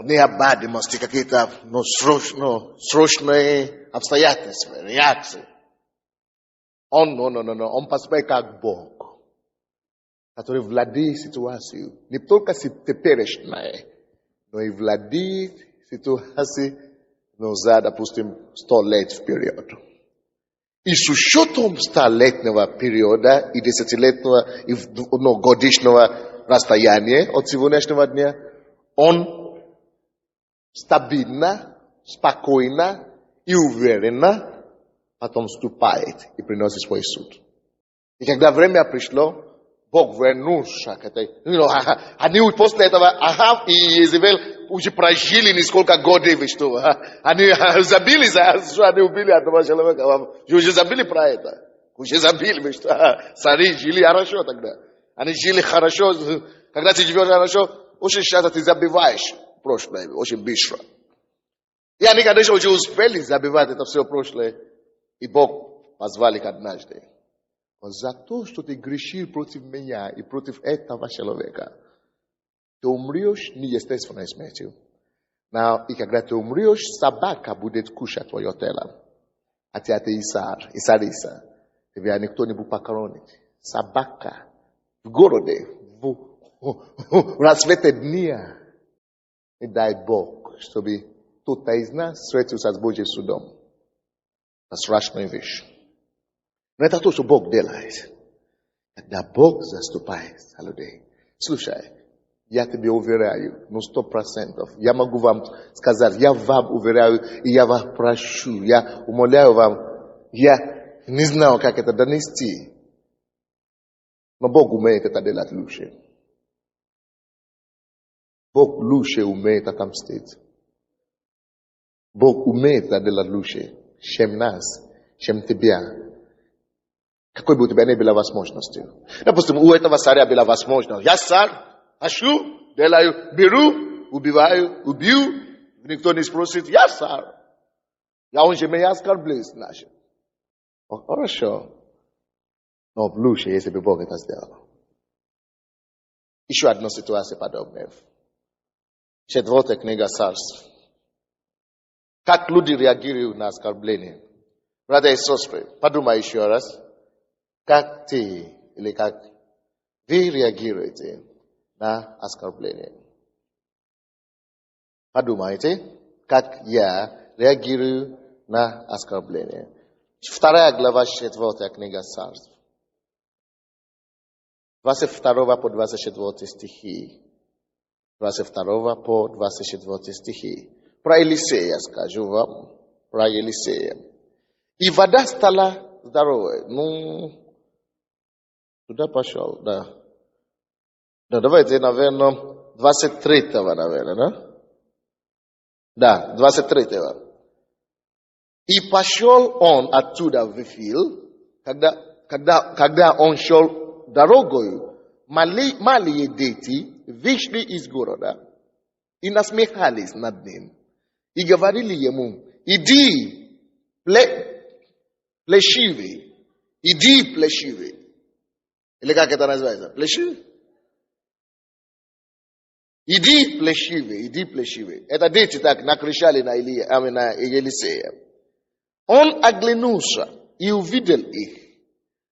необходимости, какие-то срочные обстоятельства, реакции. Он поступает как Бог, который владеет ситуацией, не только теперешней, но и владеет ситуацией, за, допустим, 100 лет вперед. И с учетом 100-летнего периода и 10-летнего и годичного расстояния от сегодняшнего дня, он стабильно, спокойно и уверенно потом вступает и приносит свой суд. И когда время пришло, Бог вернулся к этой... Они после этого, Ахав и Иезавель уже прожили несколько годов, что они забили, что они убили одного человека. Уже забили про это. Уже забили, что цари жили хорошо тогда. Они жили хорошо. Когда ты живешь хорошо, очень часто ты забиваешь прошлое, очень быстро. И они, конечно, уже успели забивать это все прошлое. И Бог позвали их однажды. За то, что ты грешил против меня и против этого человека, ты умрешь неестественной смертью. И когда ты умрешь, собака будет кушать твое тело. Хотя ты Иса. Тебя никто не будет похоронить. Собака в городе, в рассвете дня. И дай Бог, чтобы кто-то из нас встретился с Божьим судом. Это страшная вещь. Но это то, что Бог делает. Когда Бог заступает за людей. Слушай, я тебе уверяю, 100%. Я могу вам сказать, я вам уверяю, и я вас прошу, я умоляю вам, я не знаю, как это донести. Но Бог умеет это делать лучше. Бог лучше умеет отомстить. Бог умеет это делать лучше, чем нас, чем тебя. Какой бы у тебя ни была возможности. Допустим, у этого царя была возможность. Я царь, хочу, делаю, беру, убиваю, убью. Никто не спросит, я царь. Он же меня оскорбил, значит. Хорошо. Но лучше, если бы Бог это сделал. Еще одна ситуация подобная. 4 книга Царств. Как люди реагируют на оскорбление? Братья и сестры, подумай еще раз. Как ты или как вы реагируете на оскорбление? Подумайте, как я реагирую на оскорбление. 2 глава 4 книга Царств. 22 по 24 стихи. 22 по 24 стихи. Про Елисея скажу вам. Про Елисея. И вода стала здоровой. Туда пошел, да. Да, давайте, наверное, 23-го, наверное, да? Да, 23-го. И пошел он оттуда в Вифил, когда он шел дорогою, малые дети вышли из города и насмехались над ним. И говорили ему, иди, плешивый, иди, плешивый. Или как это называется? Плешивый? Иди, плешивый, иди, плешивый. Это дети так накричали на Елисея. Он оглянулся и увидел их,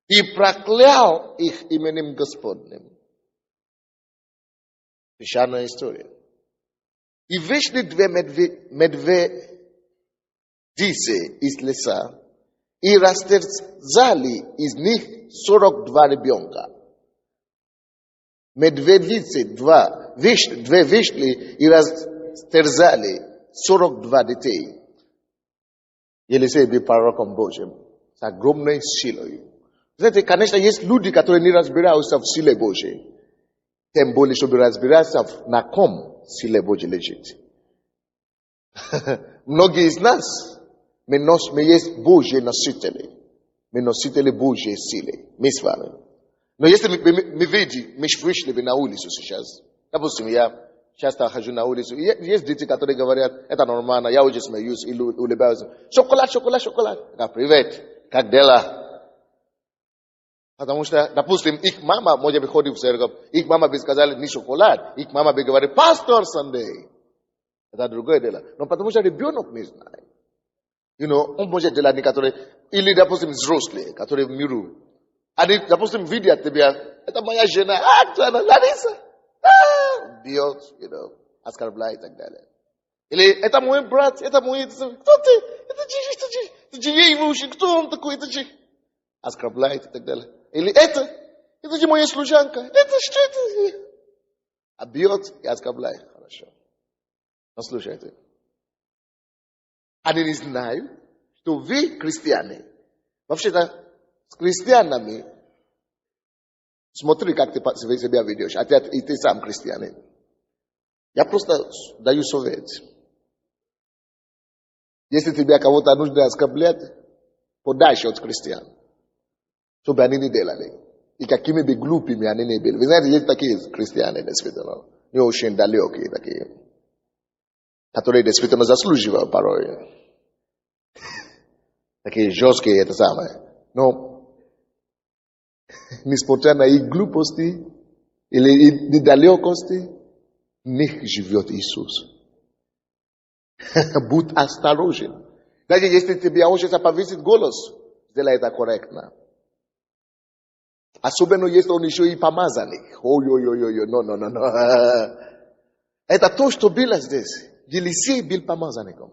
и проклял их именем Господним. Печальная история. И вышли 2 Dice из леса, и растерзали из них 42 ребенка. Медведицы две вышли и растерзали 42 детей. Елисей был пророком Божьим с огромной силой. Знаете, конечно, есть люди, которые не разбираются в силе Божьей. Тем более, чтобы разбираться на ком силе Божьей лежит. Многие из нас, мы есть Божьи носители. Мы носители Божьей силы. Мы с вами. Но если мы видим, мы вышли бы на улицу сейчас. Допустим, я часто хожу на улицу. Есть дети, которые говорят, это нормально, я уже смеюсь и улыбаюсь. Шоколад, шоколад, шоколад. Привет, как дела? Потому что, допустим, их мама, может быть, ходит в церковь, их мама бы сказала, не шоколад, их мама бы говорила, пастор Сандей. Это другое дело. Но потому что ребенок не знает. Он может делать некоторые, или, допустим, взрослые, которые в миру. Они, допустим, видят тебя, это моя жена, Джана, Лариса, бьет, оскорбляет и так далее. Или это мой брат, это мой, кто ты? Это же ей муж, кто он такой, это же, оскорбляет и так далее. Или это же моя служанка, это что это? А бьет и оскорбляет, хорошо. Но слушайте, они не знают, что вы христиане. Вообще-то, с христианами, смотри, как ты себя ведешь, а и ты сам христианин. Я просто даю совет. Если тебя кого-то нужно оскорблять, подальше от христиан. Чтобы они не делали. И какими бы глупыми они не были. Вы знаете, есть такие христиане, действительно. Не очень далекие такие. Которые действительно заслуживают порой. Такие жесткие, это самое. Но, несмотря на их глупости или недалекости, в них живет Иисус. Будь осторожен. Даже если тебе хочется повысить голос, сделай это корректно. Особенно если он еще и помазанник. Ой-ой-ой-ой, no. Это то, что было здесь. Елисей был помазанником.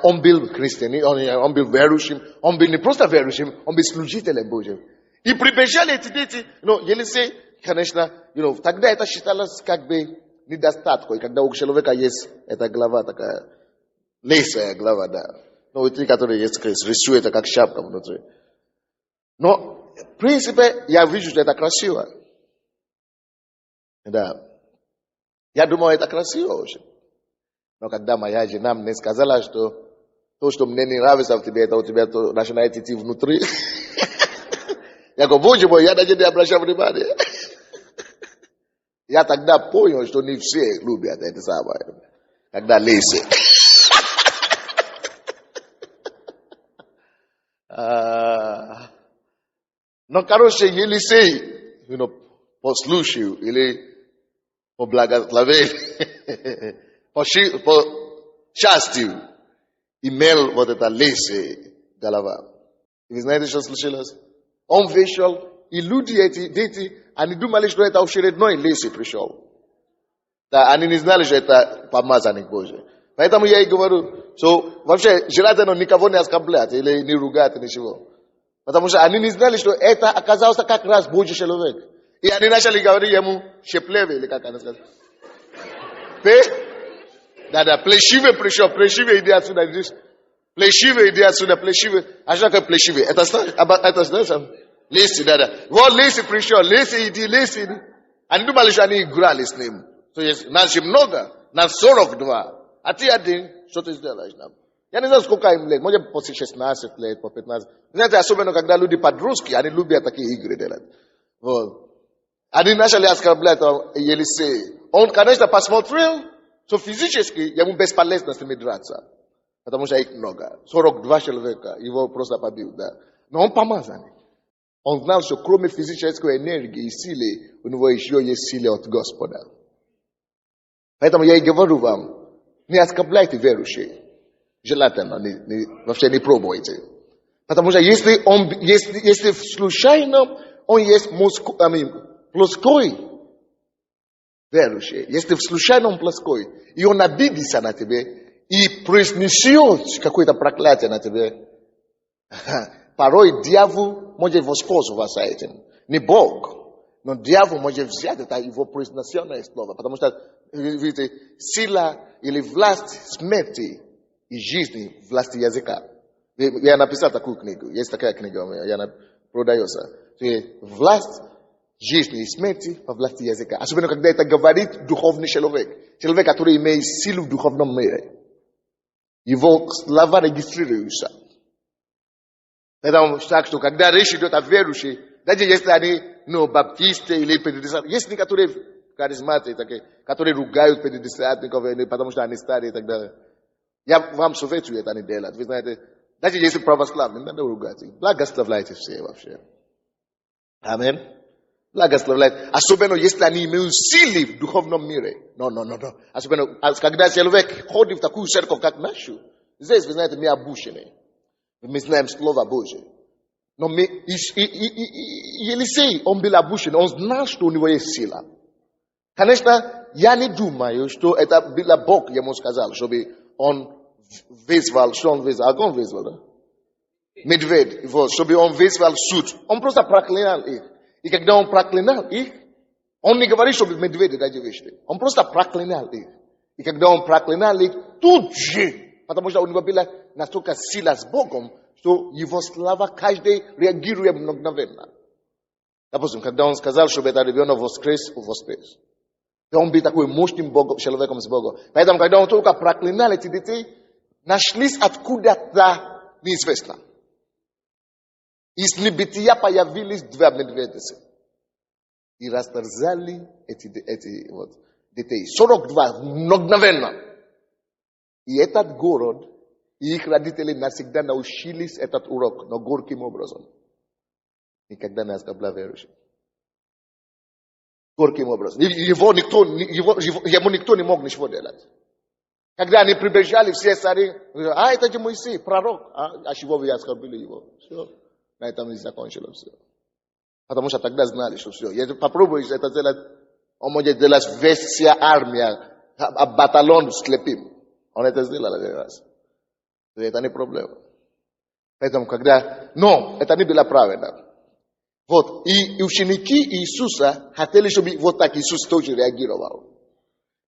Он был христианин, он был верующим, он был не просто верующим, он был служителем Божьим. И прибежали эти дети, Елисей, конечно, тогда это считалось как бы недостатком, когда у человека есть эта глава такая, лысая глава, да. Те, которые есть крест, рисуют это как шапка внутри. Но, в принципе, я вижу, что это красиво. Да. Я думаю, это красиво очень. Но когда моя жена мне сказала, что то, что мне не нравится в тебе, это у тебя начинает идти внутри. Я говорю, Боже мой, я даже не обращаю внимания. Я тогда понял, что не все любят это самое. Когда лезет. Но, короче, Елисей, послушал или по благословению, по счастью, имел вот это лысая голова. И вы знаете, что случилось? Он вышел, и люди эти, дети, они думали, что это очередной лысый пришел. Да, они не знали, что это помазанник Божий. Поэтому я и говорю, что вообще желательно никого не оскорблять или не ругать, ничего. Потому что они не знали, что это оказался как раз Божий человек. И они начали говорить ему шепливый, или как они сказали. Да, плешивый пришел, плешивый иди отсюда. Плешивый иди отсюда, плешивый. А что такое плешивый? Это знаешь? Лысый, да. Вот лысый пришел, лысый иди. Они думали, что они играли с ним. То есть нас же много, нас 42. А ты один, что ты сделаешь нам? Я не знаю, сколько им лет, может по 16 лет, по 15. Знаете, особенно когда люди подростки, они любят такие игры делать. Вот. Они начали оскорблять Елисея. Он, конечно, посмотрел, что физически ему бесполезно с ними драться. Потому что их много. 42 человека, его просто побил, да. Но он помазанник. Он знал, что кроме физической энергии и силы, у него еще есть сила от Господа. Поэтому я и говорю вам, не оскорбляйте верующих. Желательно, вообще не пробуйте. Потому что если случайно он есть плоской верующий, если случайно он плоской, и он обидится на тебе, и произнесет какое-то проклятие на тебе, порой дьявол может воспользоваться этим. Не Бог, но дьявол может взять это его произнесенное слово. Потому что, видите, сила или власть смерти и жизни власти языка. Я написал такую книгу. Есть такая книга у меня. Она продается. Власть жизни и смерти по власти языка. Особенно, когда это говорит духовный человек. Человек, который имеет силу в духовном мире. Его слова регистрируются. Поэтому так, что когда речь идет о верующих, даже если они, баптисты или пятидесятники, есть некоторые харизматы, такие, которые ругают пятидесятников, потому что они старые и так далее. Я вам советую это не делать. Вы знаете, даже если православные, не надо ругать их. Благословляйте все вообще. Аминь. Благословляйте. Особенно, если они имеют силы в духовном мире. Но. Особенно, когда человек ходит в такую церковь, как нашу, здесь, вы знаете, мы обучены. Мы знаем Слово Божие. Но Елисей, он был обучен, он знал, что у него есть сила. Конечно, я не думаю, что это был Бог ему сказал, чтобы он вызвал, что он вызвал? Огонь вызвал, да? Медведь, чтобы он вызвал суд. Он просто проклинал их. И когда он проклинал их, он не говорит, чтобы медведи ради вещи. Он просто проклинал их. И когда он проклинал их, тут же, потому что у него была настолько сила с Богом, что его слова каждый реагирует мгновенно. Допустим, когда он сказал, чтобы этот ребенок воскрес, он воскрес. И он был такой мощным человеком с Богом. Поэтому, когда он только проклинал эти детей, нашлись откуда-то неизвестно. Из небытия появились два медведицы. И растерзали эти детей. 42 мгновенно. И этот город, и их родители навсегда научились этот урок, но горьким образом. Никогда не оставлял верующих. Горьким образом. Ему никто не мог ничего делать. Когда они прибежали, все цари, это же Моисей, пророк. А чего вы оскорбили его? Все. На этом и закончилось все. Потому что тогда знали, что все. Если попробуешь это делать, он может делать вся армия, батальон слепим. Он это сделал один раз. Это не проблема. Поэтому, но это не было правильно. Вот. И ученики Иисуса хотели, чтобы вот так Иисус тоже реагировал.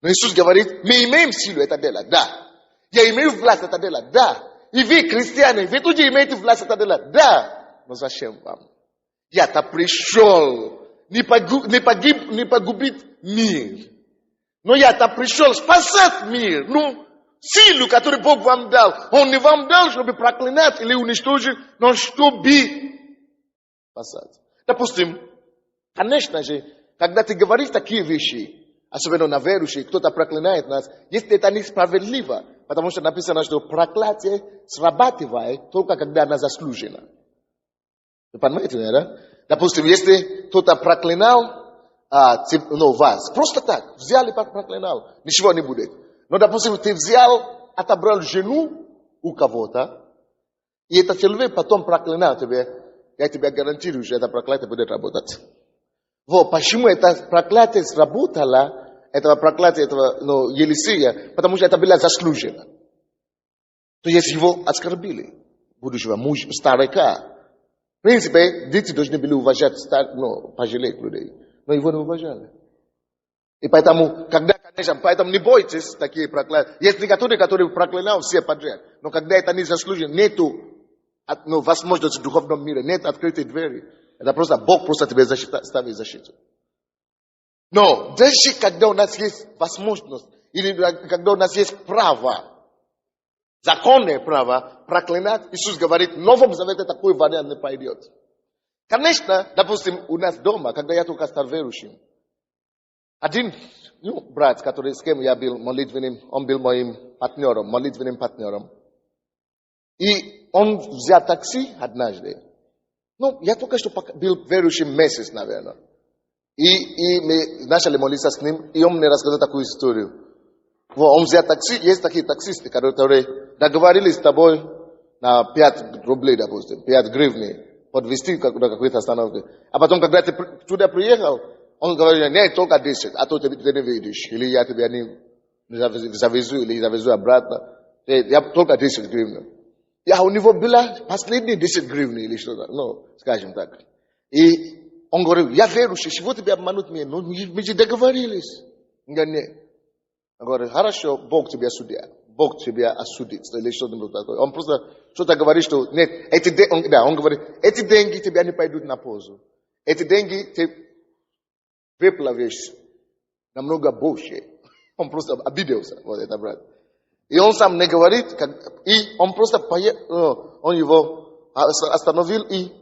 Но Иисус говорит, мы имеем силу это делать, да. Я имею власть это делать, да. И вы, христиане, вы тоже имеете власть это делать, да. Но зачем вам? Я-то пришел не погубить мир. Но я-то пришел спасать мир. Силу, которую Бог вам дал. Он не вам дал, чтобы проклинать или уничтожить, но чтобы спасать. Допустим, конечно же, когда ты говоришь такие вещи, особенно на верующих, кто-то проклинает нас, если это несправедливо, потому что написано, что проклятие срабатывает только когда она заслужена. Вы понимаете, да? Допустим, если кто-то проклинал вас, просто так, взял и проклинал, ничего не будет. Но, допустим, ты взял, отобрал жену у кого-то, и этот человек потом проклинал тебя, я тебе гарантирую, что это проклятие будет работать. Вот почему это проклятие сработало, это проклятие Елисея, потому что это было заслужено. То есть его оскорбили, будущего мужа, старика. В принципе, дети должны были уважать, пожалеть людей, но его не уважали. И поэтому, поэтому не бойтесь такие проклятия. Есть некоторые, которые проклинают все подряд. Но когда это не заслужено, нету возможности в духовном мире, нет открытой двери. Это просто Бог просто тебе ставит защиту. Но даже когда у нас есть возможность, или когда у нас есть право, законное право проклинать, Иисус говорит, в Новом Завете такой вариант не пойдет. Конечно, допустим, у нас дома, когда я только стал верующим, один брат, с кем я был молитвенным, он был моим партнером, молитвенным партнером. И он взял такси однажды. Я только что был верующим месяц, наверное. И мы начали молиться с ним, и он мне рассказал такую историю. Он взял такси, есть такие таксисты, которые договорились с тобой на 5 рублей, допустим, 5 гривен, подвезти на какой-то остановке. А потом, когда ты туда приехал, он говорит, нет, только 10, а то ты не видишь. Или я тебя не завезу, или завезу обратно. Я только 10 гривен. У него была последние 10 гривен или что-то, ну, скажем так. И он говорил, я верующий, чего тебе обмануть меня? Ну, мы же договорились. Он говорит, нет. Он говорит, хорошо, Бог тебя судья. Бог тебя осудит или что-нибудь такое. Он просто что-то говорит, что нет, он говорит, эти деньги тебя не пойдут на пользу. Эти деньги ты выплавишь намного больше. Он просто обиделся, вот это брат. И он сам не говорит, и он просто он его остановил и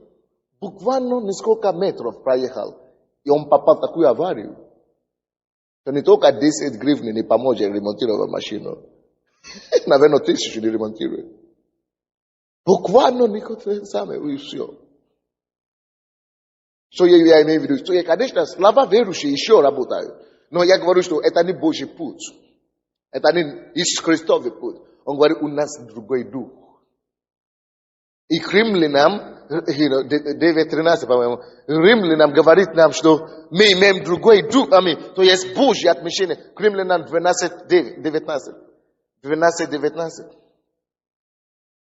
буквально несколько метров проехал. И он попал в такую аварию, что не только 10 гривен не поможет ремонтировать машину. Наверное, 1000 не ремонтирует. Буквально никто самое, и все. Что я имею в виду? Что я, конечно, слабо верующие еще работают. Но я говорю, что это не Божий путь. Это не Иисус Христовый путь. Он говорит, у нас другой дух. И к римлянам, 9:13, по-моему, римлянам говорит нам, что мы имеем другой дух, то есть Божье отмещение. К римлянам 12:19. 12:19.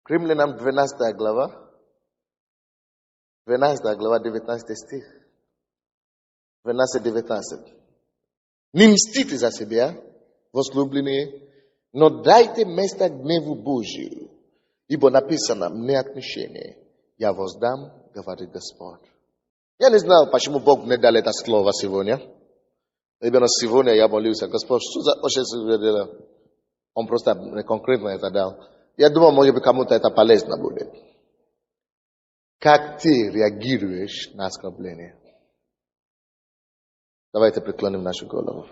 К римлянам 12 глава. 12 глава, 19 стих. 12:19. Не мстите за себя, возлюбленные, но дайте место гневу Божию, ибо написано, мне отмещение, я воздам, говорит Господь. Я не знал, почему Бог мне дал это слово сегодня. Именно сегодня я молился, Господь, что за очень. Он просто конкретно это дал. Я думал, может быть, кому-то это полезно будет. Как ты реагируешь на оскорбление? Давайте преклоним нашу голову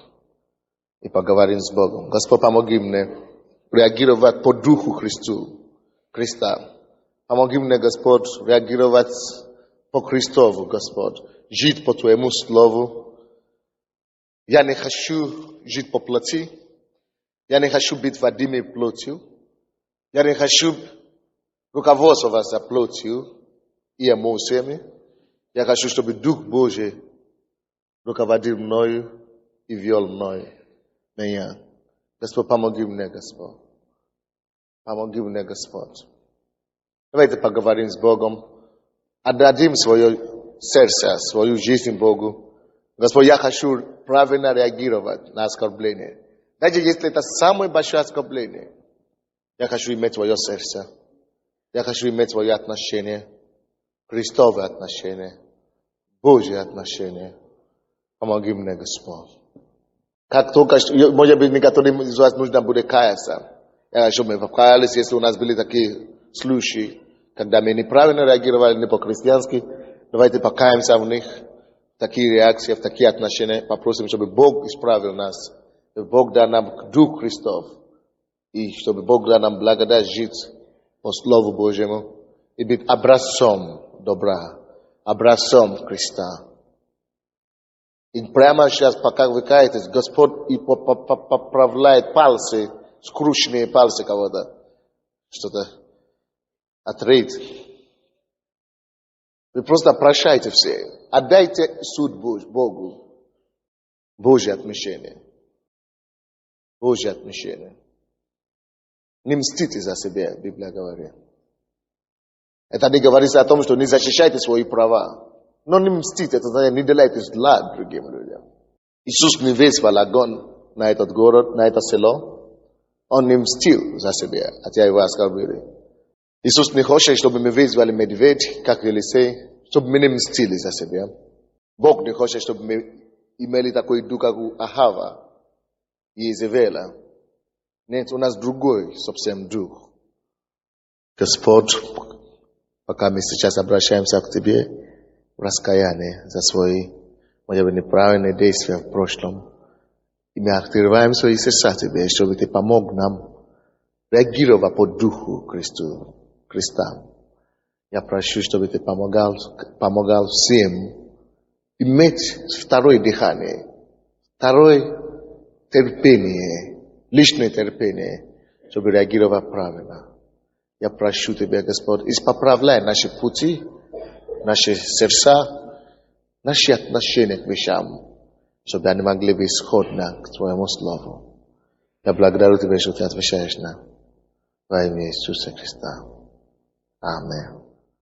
и поговорим с Богом. Господь, помоги мне реагировать по Духу Христа. Помоги мне, Господь, реагировать по Христову, Господь. Жить по Твоему Слову. Я не хочу жить по плоти. Я не хочу быть водимой плотью. Я не хочу руководствоваться плотью и эмоциями. Я хочу, чтобы Дух Божий руководил мною и вел мною. Меня. Господь, помоги мне, Господь. Помоги мне, Господь. Давайте поговорим с Богом. Отдадим свое сердце, свою жизнь Богу. Господь, я хочу правильно реагировать на оскорбление. Даже если это самое большое оскорбление, я хочу иметь твое сердце. Я хочу иметь твое отношение. Христовое отношение. Божье отношение. Помоги мне, Господь. Как только, может быть, некоторым из вас нужно будет каяться. Я хочу, мы покаялись, если у нас были такие случаи, когда мы неправильно реагировали, не по-христиански. Давайте покаемся в них. Такие реакции, в такие отношения. Попросим, чтобы Бог исправил нас. Чтобы Бог дал нам Дух Христов. И чтобы Бог дал нам благодать жить по Слову Божьему. И быть образцом добра. Образцом Христа. И прямо сейчас, пока вы каетесь, Господь и поправляет пальцы, скрученные пальцы кого-то. Что-то отрыть. Вы просто прощайте все. Отдайте суд Богу. Божье отмещение. Божье отмещение. Не мстите за себя, Библия говорит. Это не говорится о том, что не защищайте свои права. Но не мстите, это значит, не делайте зла другим людям. Иисус не вызвал огонь на этот город, на это село. Он не мстил за себя, хотя его оскорбили. Иисус не хочет, чтобы мы вызвали медведь, как Елисей, чтобы мы не мстили за себя. Бог не хочет, чтобы мы имели такой дух, как у Ахава и Изавеля. Нет, у нас другой совсем дух. Господь, пока мы сейчас обращаемся к Тебе, в раскаянии за свои, может быть, неправильные действия в прошлом. И мы открываем свои сердца Тебе, чтобы Ты помог нам реагировать по Духу Христа. Я прошу, чтобы Ты помогал всем иметь второе дыхание, второе терпение, личное терпение, чтобы реагировать правильно. Я прошу Тебя, Господь, исправляй наши пути, наши сердца, наши отношения к вещам, чтобы они могли быть исходны к Твоему Слову. Я благодарю Тебя, что Ты отвечаешь нам. во имя Иисуса Христа. Аминь.